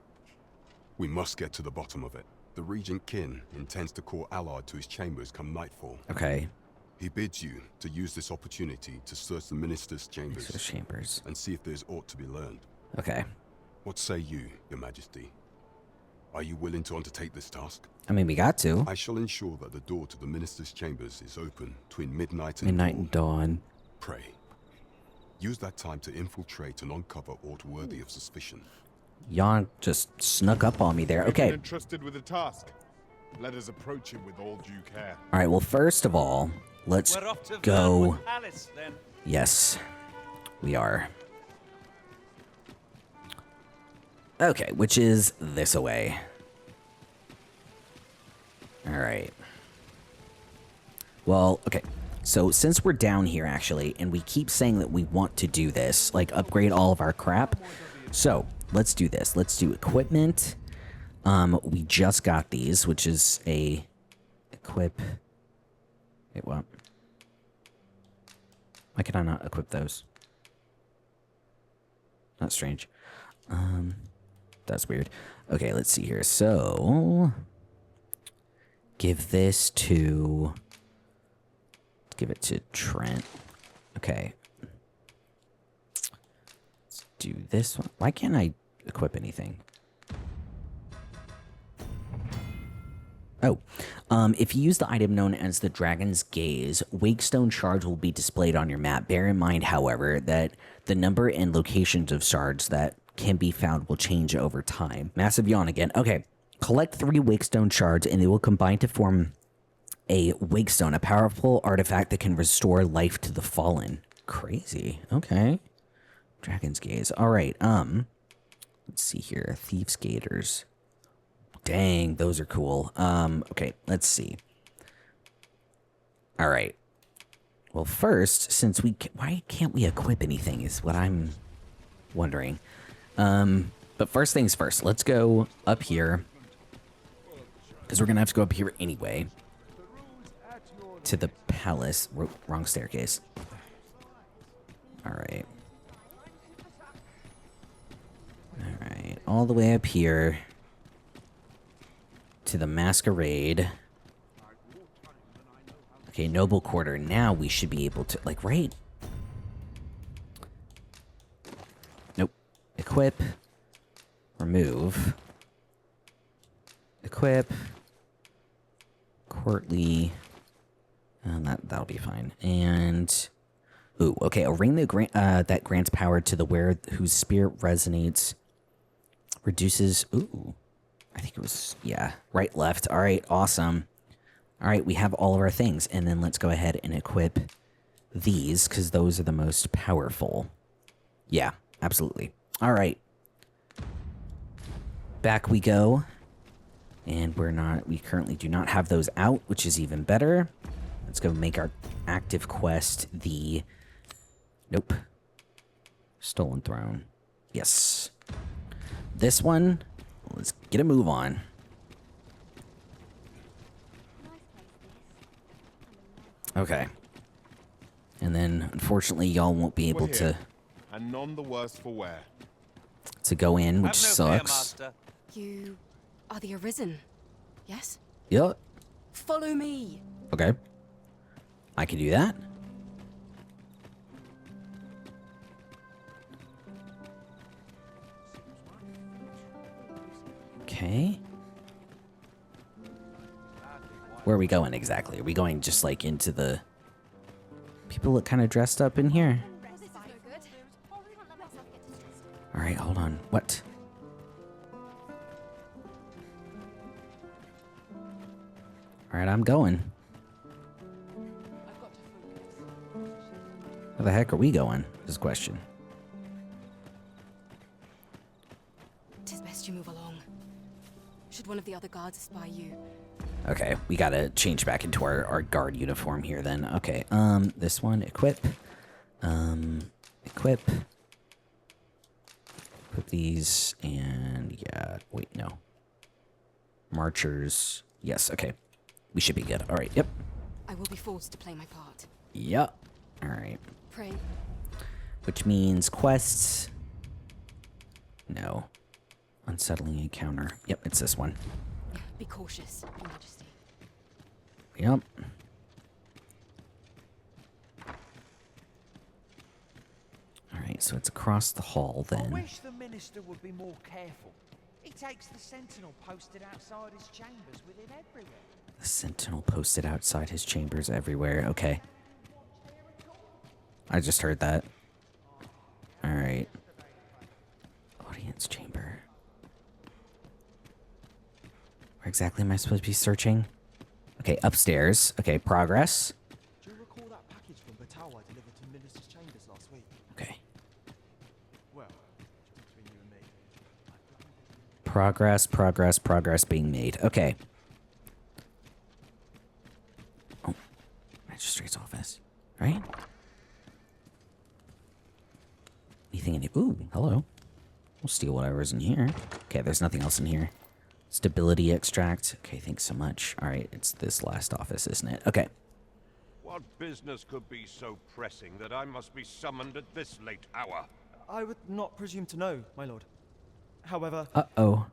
We must get to the bottom of it. The Regent Kin intends to call Allard to his chambers come nightfall. Okay. He bids you to use this opportunity to search the minister's chambers, and see if there's aught to be learned. Okay. What say you, Your Majesty? Are you willing to undertake this task? I mean, we got to. I shall ensure that the door to the minister's chambers is open between midnight and Midnight and dawn. Pray. Use that time to infiltrate and uncover aught worthy of suspicion. Y'all just snuck up on me there. We've been Okay. entrusted with a task. Let us approach it with all due care. All right. Well, first of all, let's We're off to go. Vernwood Palace, then. Yes, we are. Okay, which is this away. All right. Well, okay. So since we're down here, actually, and we keep saying that we want to do this, like upgrade all of our crap. So let's do this. Let's do equipment. We just got these, which is a equip. Wait, what? Why can I not equip those? That's strange. That's weird. Okay, let's see here. So, give this to... Give it to Trent. Okay. Let's do this one. Why can't I equip anything? Oh, if you use the item known as the Dragon's Gaze, Wakestone shards will be displayed on your map. Bear in mind, however, that the number and locations of shards that can be found will change over time. Massive yawn again. Okay, collect 3 Wakestone shards and they will combine to form a Wakestone, a powerful artifact that can restore life to the fallen. Crazy. Okay. Dragon's Gaze. All right. Let's see here. Thieves' Gators. Dang, those are cool. Okay, let's see. All right. Well, first, since why can't we equip anything is what I'm wondering. But first things first, let's go up here. Because we're going to have to go up here anyway. To the palace. Wrong staircase. All right. All right. All the way up here. To the masquerade. Okay, noble quarter. Now we should be able to, like, right? Nope. Equip. Remove. Equip. Courtly. That'll be fine. And ooh, okay. A ring that grants power to the wearer whose spirit resonates. Reduces. Ooh. I think it was, yeah, right, left. All right, awesome. All right, we have all of our things. And then let's go ahead and equip these, because those are the most powerful. Yeah, absolutely. All right. Back we go. And we currently do not have those out, which is even better. Let's go make our active quest the... Nope. Stolen Throne. Yes. This one, let's get a move on. Okay. And then, unfortunately, y'all won't be able to... And none the worse for wear. To go in, which sucks. Master. You are the Arisen, yes? Yep. Follow me. Okay. I can do that. Okay. Where are we going exactly? Are we going just like into the... People look kind of dressed up in here. Alright, hold on. What? Alright, I'm going. Where the heck are we going? Is the question. Tis best you move along. Should one of the other guards spy you? Okay, we gotta change back into our guard uniform here then. Okay, this one, equip. Equip. Put these, and yeah, wait, no. Marchers, yes, okay. We should be good. All right, yep. I will be forced to play my part. Yep. All right. Pray. Which means quests. No. Unsettling encounter. Yep, it's this one. Be cautious, Your Majesty. Yep. Alright, so it's across the hall then. I wish the minister would be more careful. He takes the sentinel posted outside his chambers with him everywhere. The sentinel posted outside his chambers everywhere. Okay. I just heard that. Alright. Audience chamber. Where exactly am I supposed to be searching? Okay, upstairs. Okay, progress. Do you recall that package from Batawa delivered to Minister's chambers last week? Okay. Well, just between you and me. Progress being made. Okay. Oh, magistrate's office. Right? Anything in here? Ooh, hello. We'll steal whatever's in here. Okay, there's nothing else in here. Stability extract. Okay, thanks so much. All right, it's this last office, isn't it? Okay. What business could be so pressing that I must be summoned at this late hour? I would not presume to know, my lord. However,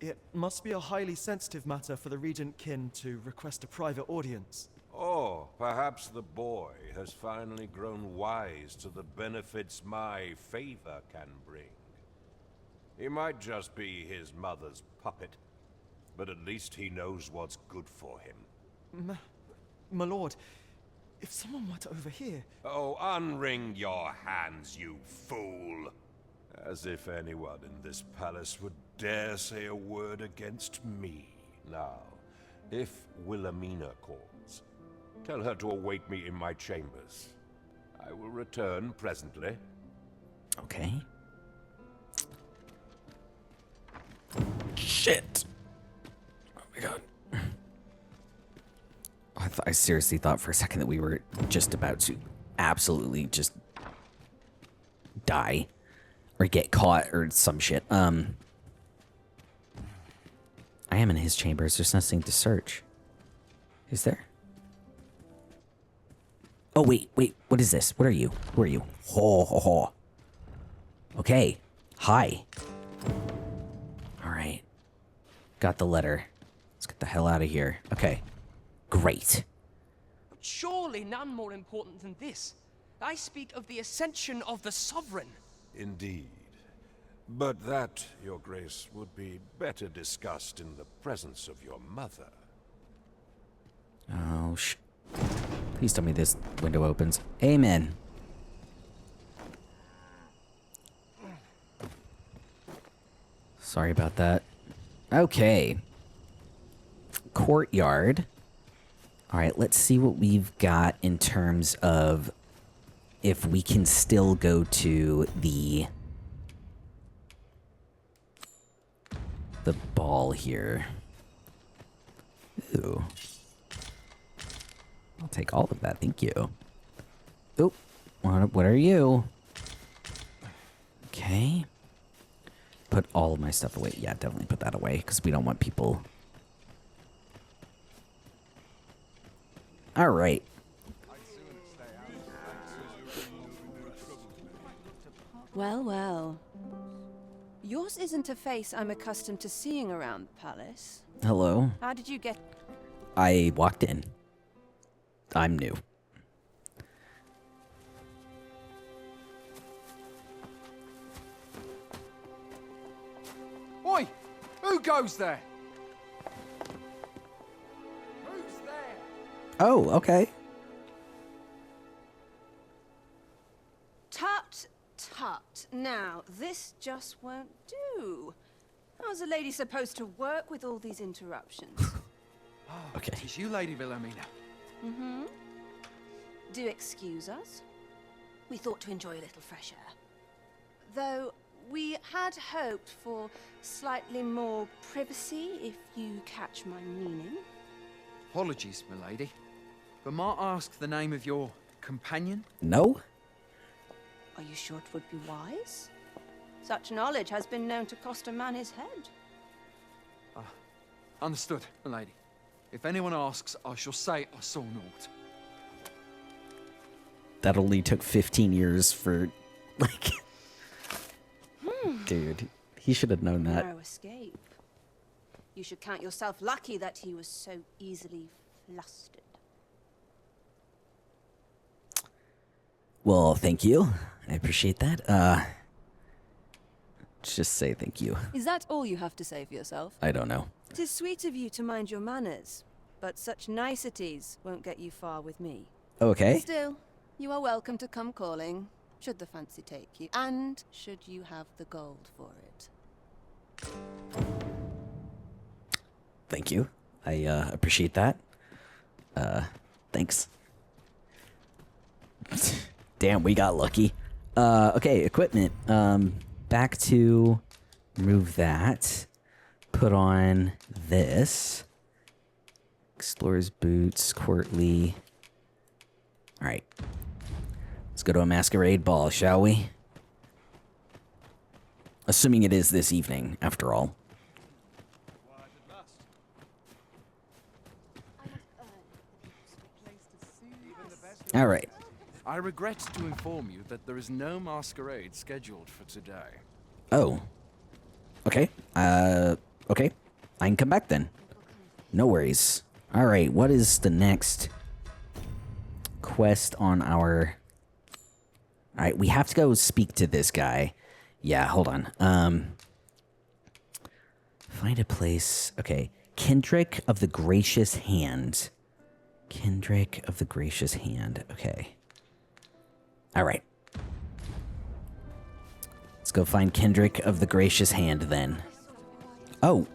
it must be a highly sensitive matter for the Regent Kin to request a private audience. Oh, perhaps the boy has finally grown wise to the benefits my favor can bring. He might just be his mother's puppet, but at least he knows what's good for him. My lord, if someone were to overhear... Oh, unwring your hands, you fool! As if anyone in this palace would dare say a word against me. Now, if Wilhelmina calls, tell her to await me in my chambers. I will return presently. Okay. Shit! Oh my god. I seriously thought for a second that we were just about to absolutely just die. Or get caught or some shit. I am in his chambers. There's nothing to search. Is there? Oh, wait. What is this? What are you? Who are you? Ho, ho, ho. Okay. Hi. Alright. Got the letter. Let's get the hell out of here. Okay. Great. Surely none more important than this. I speak of the ascension of the Sovereign. Indeed. But that, Your Grace, would be better discussed in the presence of your mother. Oh, please tell me this window opens. Amen. Sorry about that. Okay. Courtyard. All right, let's see what we've got in terms of if we can still go to the ball here. Ooh. I'll take all of that, thank you. Oop. What are you? Okay. Put all of my stuff away. Yeah, definitely put that away, because we don't want people... Alright. Well, well. Yours isn't a face I'm accustomed to seeing around the palace. Hello. How did you get... I walked in. I'm new. Oi! Who goes there? Who's there? Oh, okay. Tut, tut. Now, this just won't do. How's a lady supposed to work with all these interruptions? Okay. It's you, Lady Wilhelmina. Mm-hmm. Do excuse us. We thought to enjoy a little fresh air. Though we had hoped for slightly more privacy, if you catch my meaning. Apologies, milady. But might I ask the name of your companion? No? Are you sure it would be wise? Such knowledge has been known to cost a man his head. Understood, milady. If anyone asks, I shall say I saw naught. That only took 15 years for, like... Dude, he should have known that. Narrow escape. You should count yourself lucky that he was so easily flustered. Well, thank you. I appreciate that. Just say thank you. Is that all you have to say for yourself? I don't know. It is sweet of you to mind your manners, but such niceties won't get you far with me. Okay. Still, you are welcome to come calling, should the fancy take you, and should you have the gold for it. Thank you. I appreciate that. Thanks. Damn, we got lucky. Okay, equipment. Back to remove that. Put on this. Explorer's boots, courtly. Alright. Let's go to a masquerade ball, shall we? Assuming it is this evening, after all. Alright. I regret to inform you that there is no masquerade scheduled for today. Oh. Okay. Okay. I can come back then. No worries. Alright, what is the next quest on our... Alright, we have to go speak to this guy. Yeah, hold on. Find a place... Okay. Kendrick of the Gracious Hand. Kendrick of the Gracious Hand. Okay. Alright. Let's go find Kendrick of the Gracious Hand then. Oh,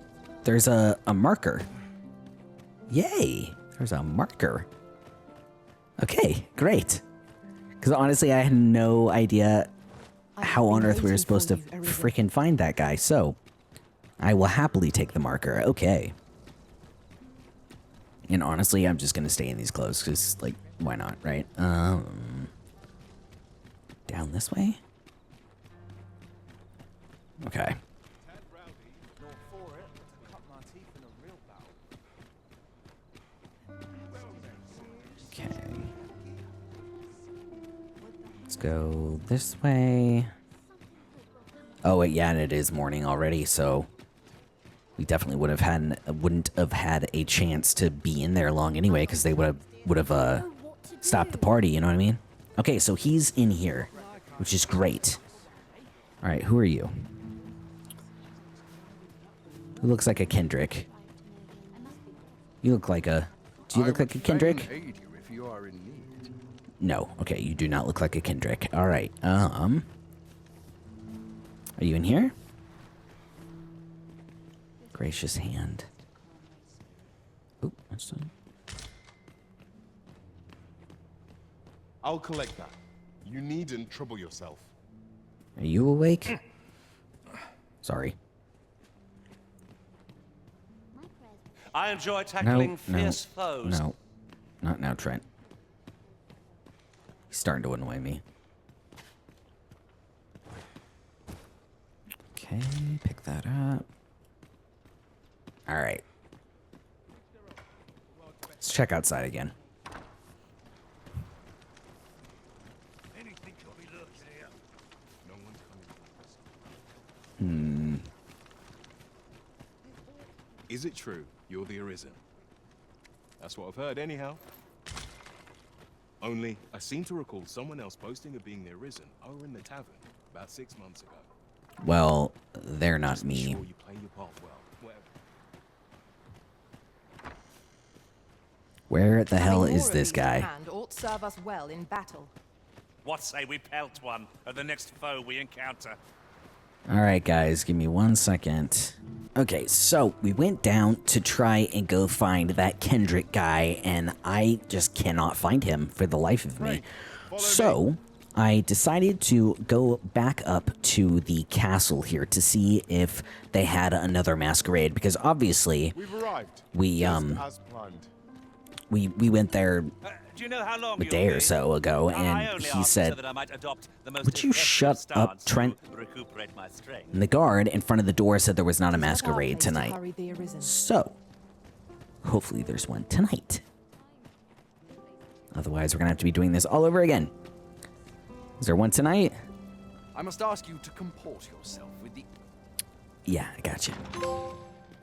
there's a marker. Yay! There's a marker. Okay, great. Because honestly, I had no idea how on earth we were supposed to freaking find that guy. So, I will happily take the marker. Okay. And honestly, I'm just going to stay in these clothes because, like, why not, right? Down this way? Okay. Okay. Let's go this way. Oh, wait, yeah, and it is morning already, so we definitely wouldn't have had a chance to be in there long anyway, because they would have stopped the party, you know what I mean? Okay, so he's in here, which is great. All right, who are you? Who looks like a Kendrick? You look like a... Do you look like a Kendrick? Aid you if you are in need. No. Okay, you do not look like a Kendrick. All right. Are you in here? Gracious Hand. Oh, what's that? I'll collect that. You needn't trouble yourself. Are you awake? Sorry. I enjoy tackling fierce foes. No. Not now, Trent. He's starting to annoy me. Okay, pick that up. Alright. Let's check outside again. Is it true you're the Arisen? That's what I've heard, anyhow. Only, I seem to recall someone else boasting of being the Arisen over in the tavern about 6 months ago. Well, they're not me. Sure you play your part well. Where the hell is this guy? And ought serve us well in battle. What say we pelt one of the next foe we encounter? Alright, guys, give me 1 second. Okay, so we went down to try and go find that Kendrick guy, and I just cannot find him for the life of me. So I decided to go back up to the castle here to see if they had another masquerade, because obviously we went there Do you know how long a day or so ago, and he said, "Would you shut up, Trent?" And the guard in front of the door said there was not a masquerade tonight. So, hopefully there's one tonight. Otherwise, we're gonna have to be doing this all over again. Is there one tonight? I must ask you to comport yourself with the... Yeah, I got you.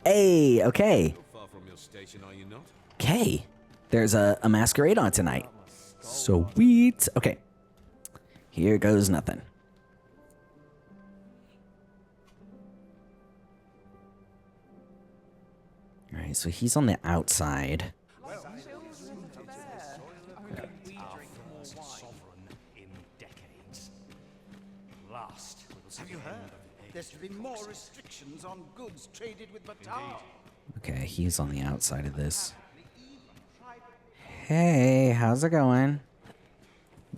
Hey, okay. Far from your station, are you not? Okay. There's a masquerade on tonight. Sweet. Okay. Here goes nothing. Alright, so he's on the outside. Have you heard? There's been more restrictions on goods traded with Batar. Okay, he's on the outside of this. Hey, how's it going?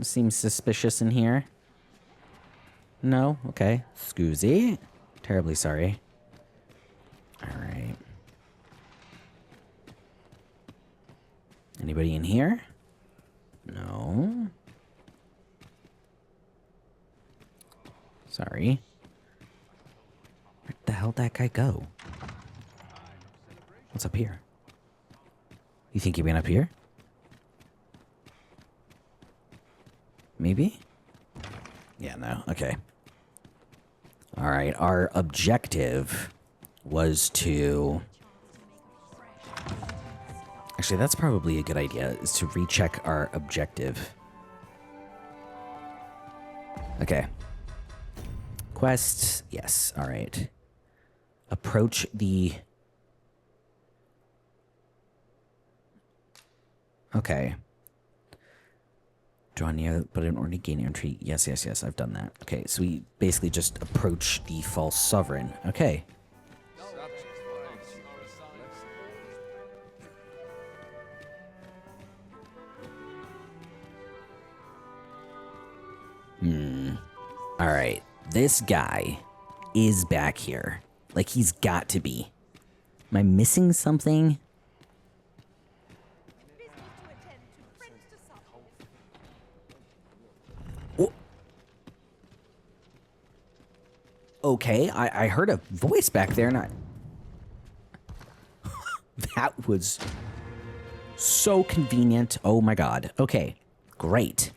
Seems suspicious in here. No? Okay. Scoozy. Terribly sorry. Alright. Anybody in here? No. Sorry. Where the hell did that guy go? What's up here? You think he went up here? Maybe? Yeah, no. Okay. Alright, our objective was to... Actually, that's probably a good idea, is to recheck our objective. Okay. Quests, yes, alright. Approach the... Okay. Draw near, but in order to gain entry. Yes, yes, yes, I've done that. Okay, so we basically just approach the false sovereign. Okay. Alright, this guy is back here. Like, he's got to be. Am I missing something? Okay, I heard a voice back there, and that was so convenient. Oh my god. Okay, great.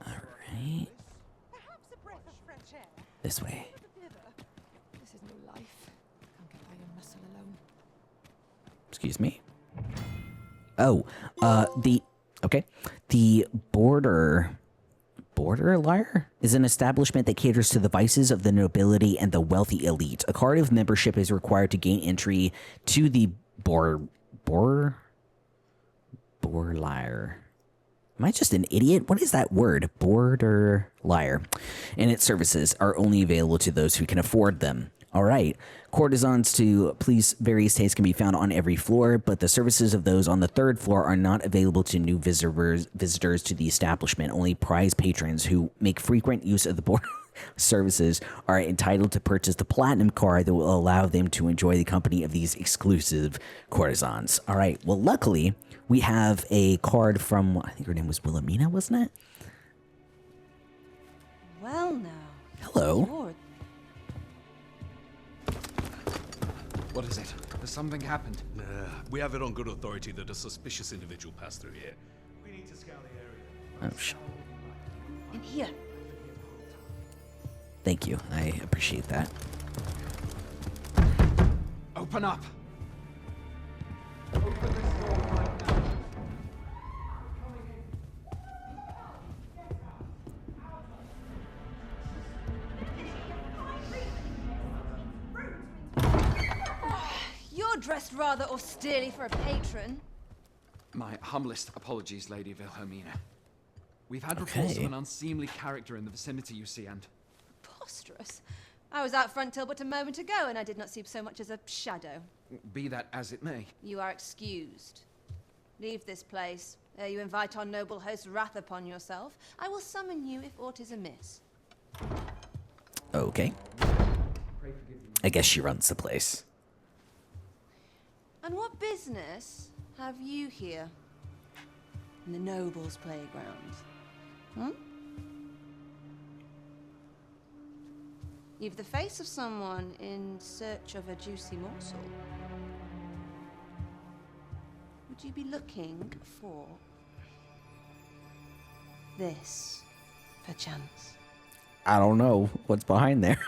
Alright. This way. This is no life. Can't get by your muscle alone. Excuse me. Oh, the Border Liar is an establishment that caters to the vices of the nobility and the wealthy elite. A card of membership is required to gain entry to the Border Liar. Am I just an idiot? What is that word? Border Liar. And its services are only available to those who can afford them. All right. Courtesans to please various tastes can be found on every floor, but the services of those on the third floor are not available to new visitors to the establishment. Only prize patrons who make frequent use of the border services are entitled to purchase the platinum card that will allow them to enjoy the company of these exclusive courtesans. All right. Well, luckily, we have a card from, I think her name was Wilhelmina, wasn't it? Well, now. Hello. What is it? Has something happened? We have it on good authority that a suspicious individual passed through here. We need to scour the area. Oh, shit. In here. Thank you. I appreciate that. Open up! You're dressed rather austerely for a patron. My humblest apologies, Lady Wilhelmina. We've had reports of an unseemly character in the vicinity, you see, and... Preposterous. I was out front till but a moment ago, and I did not see so much as a shadow. Be that as it may. You are excused. Leave this place, ere you invite our noble host's wrath upon yourself. I will summon you if aught is amiss. Okay. I guess she runs the place. And what business have you here? In the nobles' playground? Hmm? You've the face of someone in search of a juicy morsel. Would you be looking for this, perchance? I don't know what's behind there.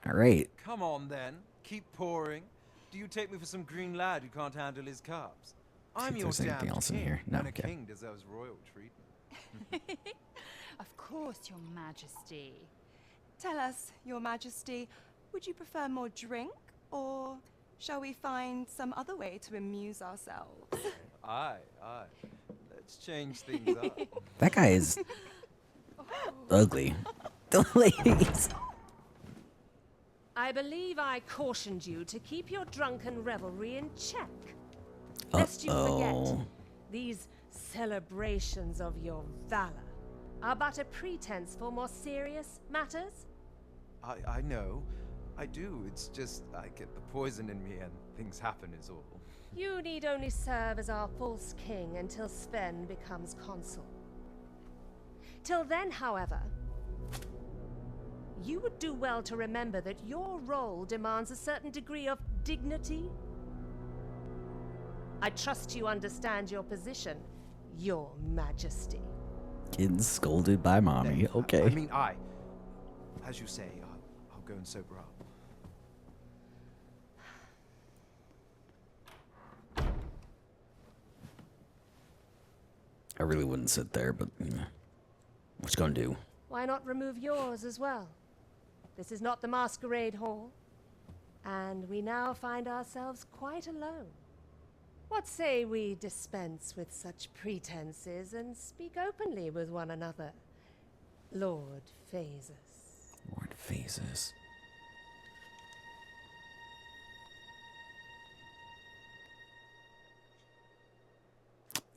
All right. Come on then, keep pouring. Do you take me for some green lad who can't handle his carbs? I'm if your there's anything damned else in king, here. No, and a okay. king deserves royal treatment. Of course, Your Majesty. Tell us, Your Majesty, would you prefer more drink, or shall we find some other way to amuse ourselves? Aye. Let's change things up. That guy is ugly. Please. I believe I cautioned you to keep your drunken revelry in check. Lest you forget, these celebrations of your valor are but a pretense for more serious matters. I know. I do. It's just I get the poison in me and things happen is all. You need only serve as our false king until Sven becomes consul. Till then, however, you would do well to remember that your role demands a certain degree of dignity. I trust you understand your position, Your Majesty. Getting scolded by mommy. Okay. I mean, as you say, I'll go and sober up. I really wouldn't sit there, but what's gonna do? Why not remove yours as well? This is not the masquerade hall, and we now find ourselves quite alone. What say we dispense with such pretenses and speak openly with one another, Lord Phases? Lord Phases.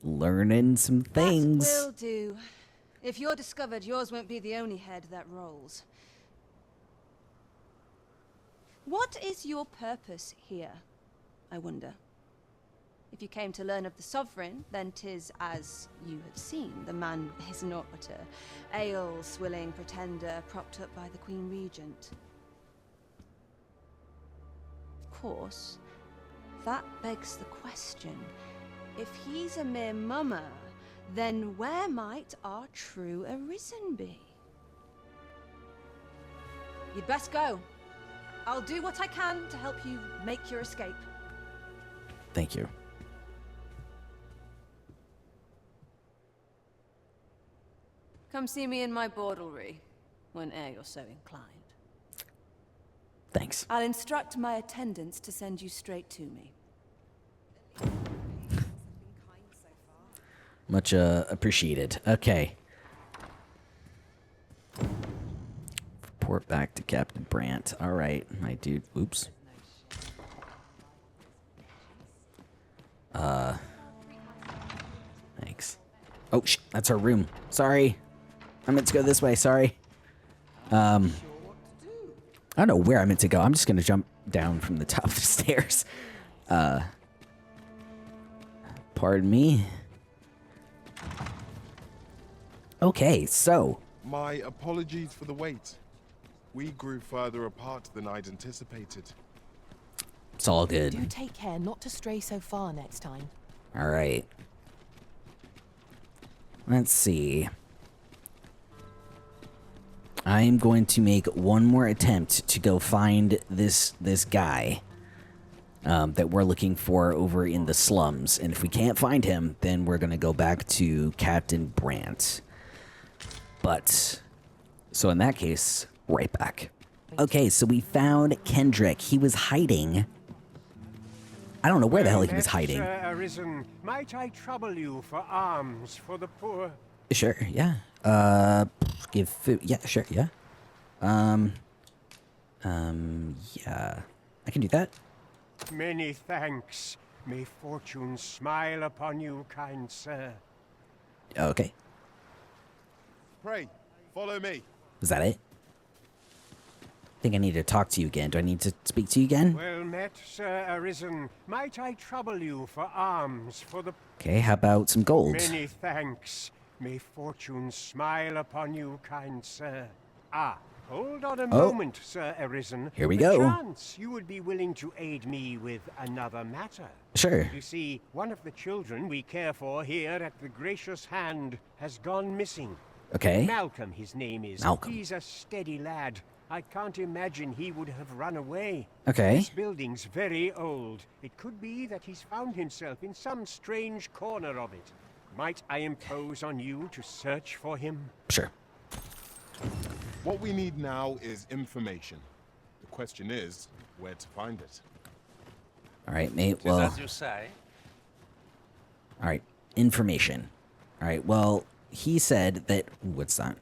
Learning some things. That will do. If you're discovered, yours won't be the only head that rolls. What is your purpose here, I wonder? If you came to learn of the Sovereign, then 'tis as you have seen. The man is naught but a ale-swilling pretender propped up by the Queen Regent. Of course, that begs the question. If he's a mere mummer, then where might our true Arisen be? You'd best go. I'll do what I can to help you make your escape. Thank you. Come see me in my bordlery, whene'er you're so inclined. Thanks. I'll instruct my attendants to send you straight to me. Much appreciated. Okay. Report back to Captain Brandt. All right, my dude. Oops. Thanks. Oh, that's our room. Sorry. I meant to go this way. Sorry. I don't know where I meant to go. I'm just gonna jump down from the top of the stairs. Pardon me. Okay, so. My apologies for the wait. We grew further apart than I'd anticipated. It's all good. Do take care not to stray so far next time. All right. Let's see. I'm going to make one more attempt to go find this guy that we're looking for over in the slums. And if we can't find him, then we're going to go back to Captain Brandt. But, so in that case, right back. Okay, so we found Kendrick. He was hiding. I don't know where the hell he was hiding. Arisen, might I trouble you for alms for the poor? Sure, yeah. Give food. Yeah, sure, yeah. Yeah. I can do that. Many thanks. May fortune smile upon you, kind sir. Okay. Pray, follow me. Is that it? I think I need to talk to you again. Do I need to speak to you again? Well met, Sir Arisen. Might I trouble you for alms for the... Okay, how about some gold? Many thanks. May fortune smile upon you, kind sir. Ah, hold on a moment, Sir Arisen. Here we go. Perchance you would be willing to aid me with another matter. Sure. You see, one of the children we care for here at the Gracious Hand has gone missing. Okay. Malcolm, his name is. Malcolm. He's a steady lad. I can't imagine he would have run away. Okay. This building's very old. It could be that he's found himself in some strange corner of it. Might I impose on you to search for him? Sure. What we need now is information. The question is, where to find it. All right, mate. Tis Well. as you say. All right, information. All right. Well, he said that. What's that?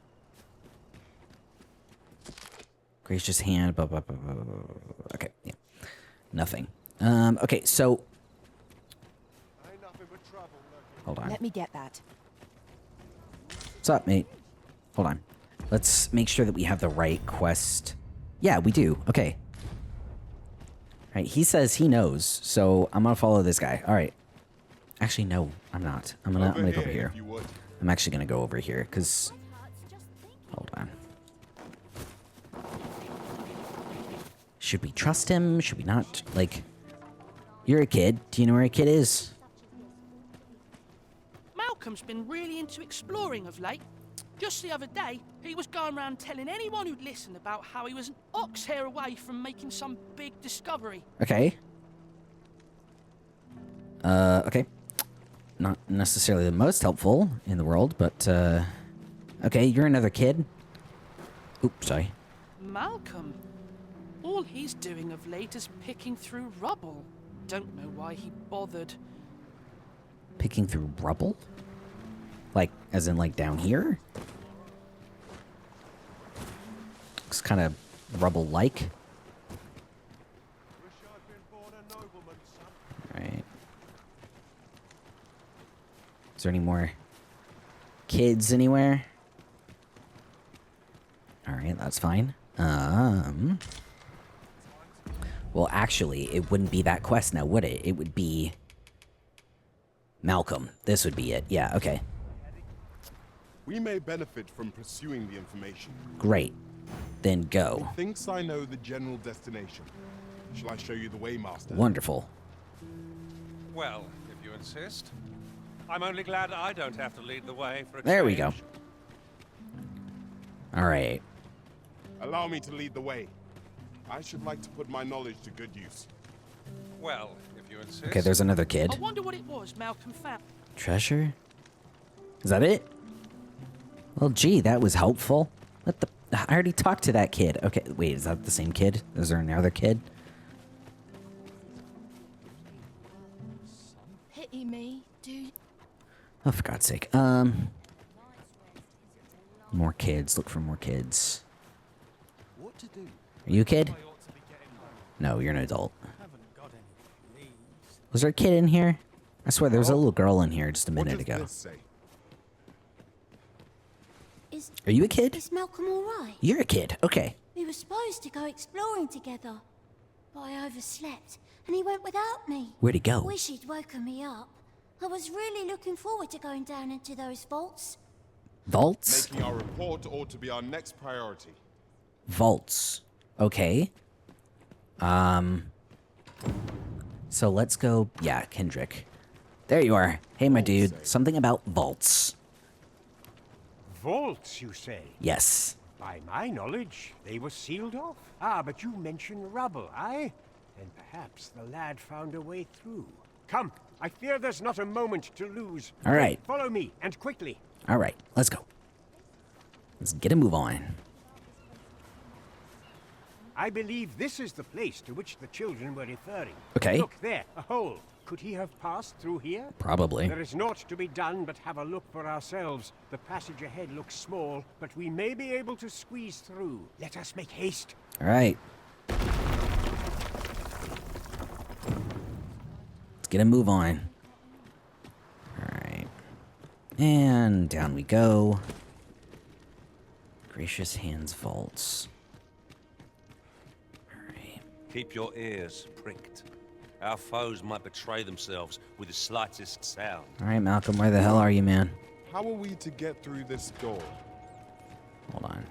Gracious hand. Blah, blah, blah, blah, blah, blah. Okay. Yeah. Nothing. Okay. So. Hold on. Let me get that. What's up, mate? Hold on. Let's make sure that we have the right quest. Yeah, we do. Okay. All right. He says he knows, so I'm gonna follow this guy. All right. Actually, no, I'm not. I'm gonna go over here. I'm actually gonna go over here because. Hold on. Should we trust him? Should we not? Like, you're a kid. Do you know where a kid is? Malcolm's been really into exploring of late. Just the other day, he was going around telling anyone who'd listen about how he was an ox hair away from making some big discovery. Okay. Okay. Not necessarily the most helpful in the world, but, okay, you're another kid. Oops, sorry. Malcolm? All he's doing of late is picking through rubble. Don't know why he bothered. Picking through rubble? Like, as in, like, down here? Looks kind of rubble-like. Alright. Is there any more kids anywhere? Alright, that's fine. Well, actually, it wouldn't be that quest now, would it? It would be Malcolm. This would be it. Yeah, okay. We may benefit from pursuing the information. Great. Then go. He thinks I know the general destination. Shall I show you the way, Master? Wonderful. Well, if you insist. I'm only glad I don't have to lead the way for a There we change. go. All right. Allow me to lead the way. I should like to put my knowledge to good use. Well, if you insist. Okay, there's another kid. I wonder what it was Malcolm found. Treasure? Is that it? Well, gee, that was helpful. What the? I already talked to that kid. Okay, wait, is that the same kid? Is there another kid? Pity me, do you? Oh, for God's sake. More kids. Look for more kids. What to do? Are you a kid? No, you're an adult. Was there a kid in here? I swear there was a little girl in here just a minute ago. Say? Are you a kid? Is Malcolm all right? You're a kid. Okay. We were supposed to go exploring together, but I overslept, and he went without me. Where'd he go? Wish he'd woken me up. I was really looking forward to going down into those vaults. Vaults? Making our report ought to be our next priority. Vaults. Okay. So let's go. Yeah, Kendrick. There you are. Hey, my dude. Something about vaults. Vaults, you say? Yes. By my knowledge, they were sealed off. Ah, but you mentioned rubble, aye? Then perhaps the lad found a way through. Come, I fear there's not a moment to lose. All right. Follow me, and quickly. All right, let's go. Let's get a move on. I believe this is the place to which the children were referring. Okay. Look there, a hole. Could he have passed through here? Probably. There is naught to be done but have a look for ourselves. The passage ahead looks small, but we may be able to squeeze through. Let us make haste. All right. Let's get a move on. All right. And down we go. Gracious Hands vaults. Keep your ears pricked. Our foes might betray themselves with the slightest sound. All right, Malcolm, where the hell are you, man? How are we to get through this door? Hold on.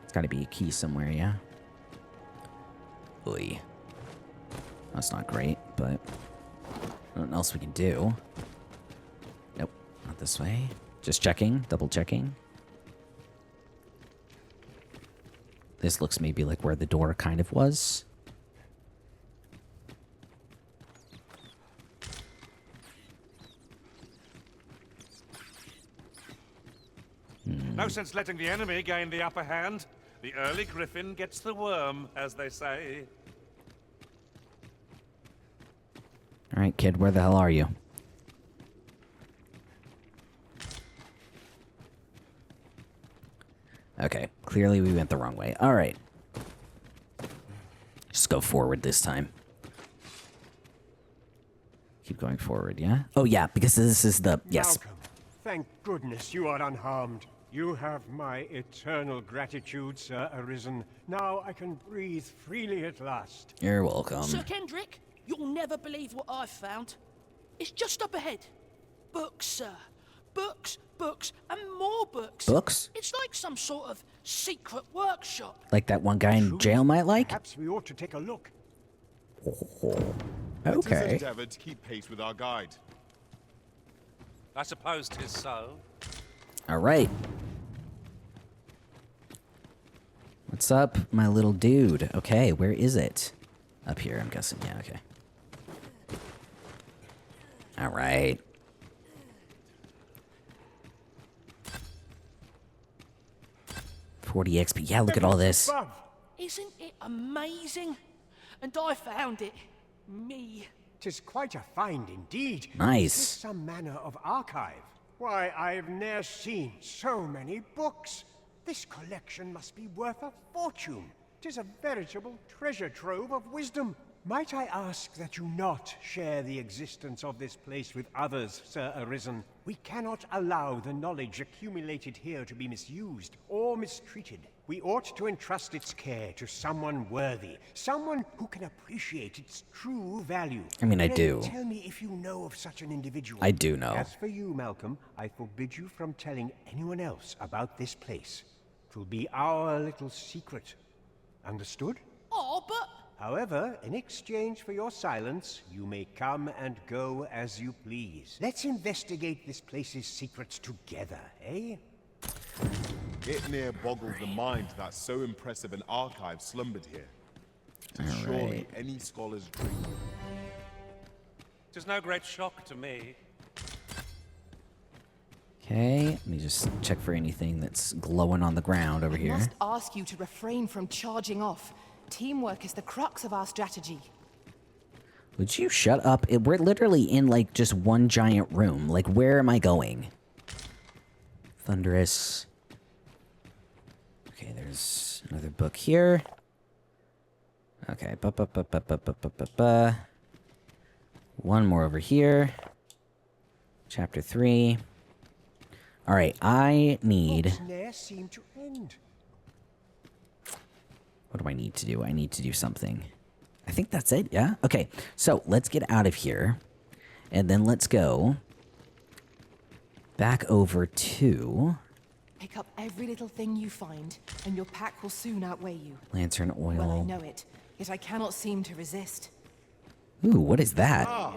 It's got to be a key somewhere, yeah? Oy. That's not great, but nothing else we can do. Nope, not this way. Just checking, double checking. This looks maybe like where the door kind of was. No sense letting the enemy gain the upper hand. The early griffin gets the worm, as they say. All right, kid, where the hell are you? Okay, clearly we went the wrong way. All right. Just go forward this time. Keep going forward, yeah? Oh, yeah, because this is the... Yes. Malcolm, thank goodness you are unharmed. You have my eternal gratitude, Sir Arisen. Now I can breathe freely at last. You're welcome. Sir Kendrick, you'll never believe what I've found. It's just up ahead. Books, sir. Books, books, and more books. Books? It's like some sort of secret workshop. Like that one guy in jail might like? Perhaps we ought to take a look. Let us Okay. endeavor to keep pace with our guide. I suppose 'tis so. All right. What's up, my little dude? Okay, where is it? Up here, I'm guessing. Yeah, okay. All right. $40 XP. Yeah, look at all this. Isn't it amazing? And I found it. Me. 'Tis quite a find indeed. Nice. Is this some manner of archive? Why, I've ne'er seen so many books. This collection must be worth a fortune. 'Tis a veritable treasure trove of wisdom. Might I ask that you not share the existence of this place with others, Sir Arisen? We cannot allow the knowledge accumulated here to be misused or mistreated. We ought to entrust its care to someone worthy, someone who can appreciate its true value. I mean, I Pray, do. Tell me if you know of such an individual. I do know. As for you, Malcolm, I forbid you from telling anyone else about this place. 'Twill be our little secret. Understood? Oh, but... However, in exchange for your silence, you may come and go as you please. Let's investigate this place's secrets together, eh? It near boggles the mind that so impressive an archive slumbered here. It is All surely right. any scholar's dream. 'Tis no great shock to me. Okay, let me just check for anything that's glowing on the ground over I here. must ask you to refrain from charging off. Teamwork is the crux of our strategy. Would you shut up? We're literally in, like, just one giant room. Like, where am I going? Thunderous. Okay, there's another book here. Okay, one more over here. Chapter 3. All right, I need... Books ne'er seem to end. What do I need to do? I need to do something. I think that's it, yeah? Okay, so let's get out of here. And then let's go back over to... Pick up every little thing you find, and your pack will soon outweigh you. Lantern oil. Well, I know it, yet I cannot seem to resist. Ooh, what is that? Ah,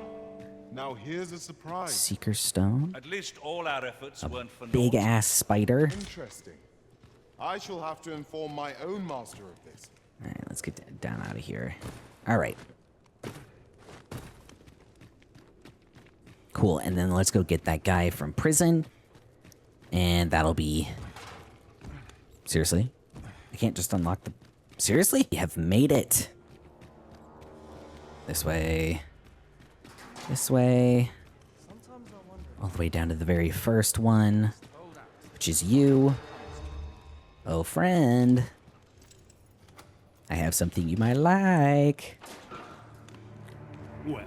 now here's a surprise. Seeker stone? At least all our efforts weren't for naught. Big-ass spider? Interesting. I shall have to inform my own master of this. All right, let's get down out of here. All right. Cool, and then let's go get that guy from prison. And that'll be... Seriously? I can't just unlock the... Seriously? We have made it. This way. This way. All the way down to the very first one. Which is you. Oh, friend. I have something you might like. Well,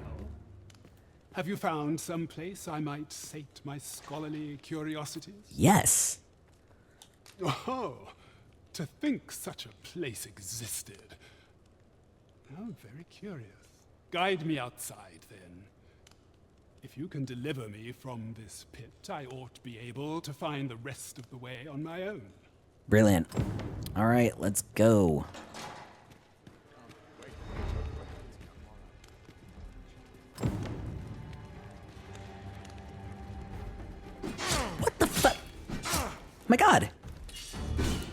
have you found some place I might sate my scholarly curiosities? Yes. Oh, to think such a place existed. Oh, very curious. Guide me outside, then. If you can deliver me from this pit, I ought to be able to find the rest of the way on my own. Brilliant. All right, let's go. What the fuck? Oh my god.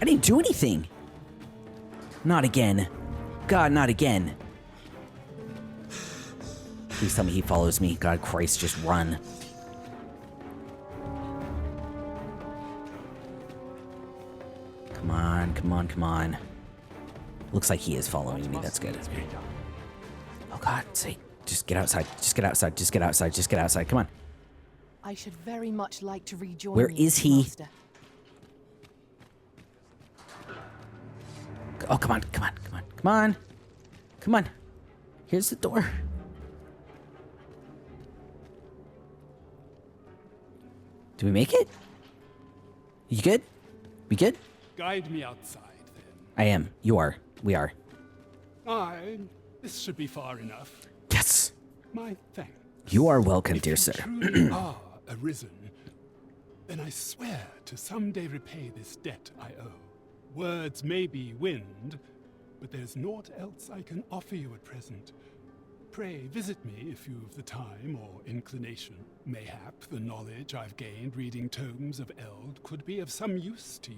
I didn't do anything. Not again. God, not again. Please tell me he follows me. God Christ, just run. Come on, come on, come on. Looks like he is following me. That's good. Oh God, say, just get outside. Just get outside. Just get outside. Just get outside. Come on. I should very much like to rejoin Where you, is he? Master. Oh, come on, come on, come on, come on. Come on. Here's the door. Do we make it? You good? We good? Guide me outside, then. I am. You are. We are. This should be far enough. Yes. My thanks. You are welcome, dear sir. Truly are arisen, then I swear to someday repay this debt I owe. Words may be wind, but there's naught else I can offer you at present. Pray visit me if you've the time or inclination. Mayhap the knowledge I've gained reading tomes of Eld could be of some use to you.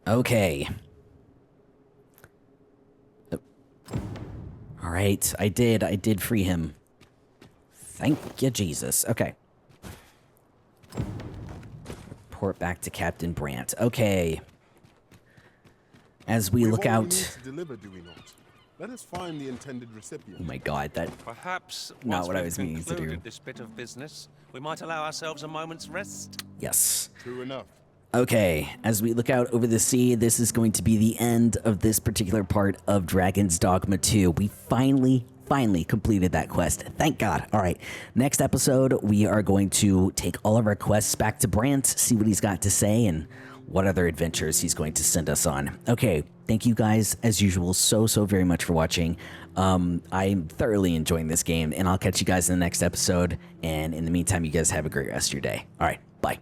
Okay. All right, I did free him. Thank you, Jesus. Okay. Report back to Captain Brandt. Okay. As we look out... To deliver, do we not? Let us find the intended recipient. Oh my God, that... Perhaps not once what I we've was meaning to do. concluded this bit of business, we might allow ourselves a moment's rest. Yes. True enough. Okay, as we look out over the sea, this is going to be the end of this particular part of Dragon's Dogma 2. We finally completed that quest. Thank God. All right, next episode, we are going to take all of our quests back to Brandt, see what he's got to say, and what other adventures he's going to send us on. Okay, thank you guys, as usual, so very much for watching. I'm thoroughly enjoying this game, and I'll catch you guys in the next episode. And in the meantime, you guys have a great rest of your day. All right, bye.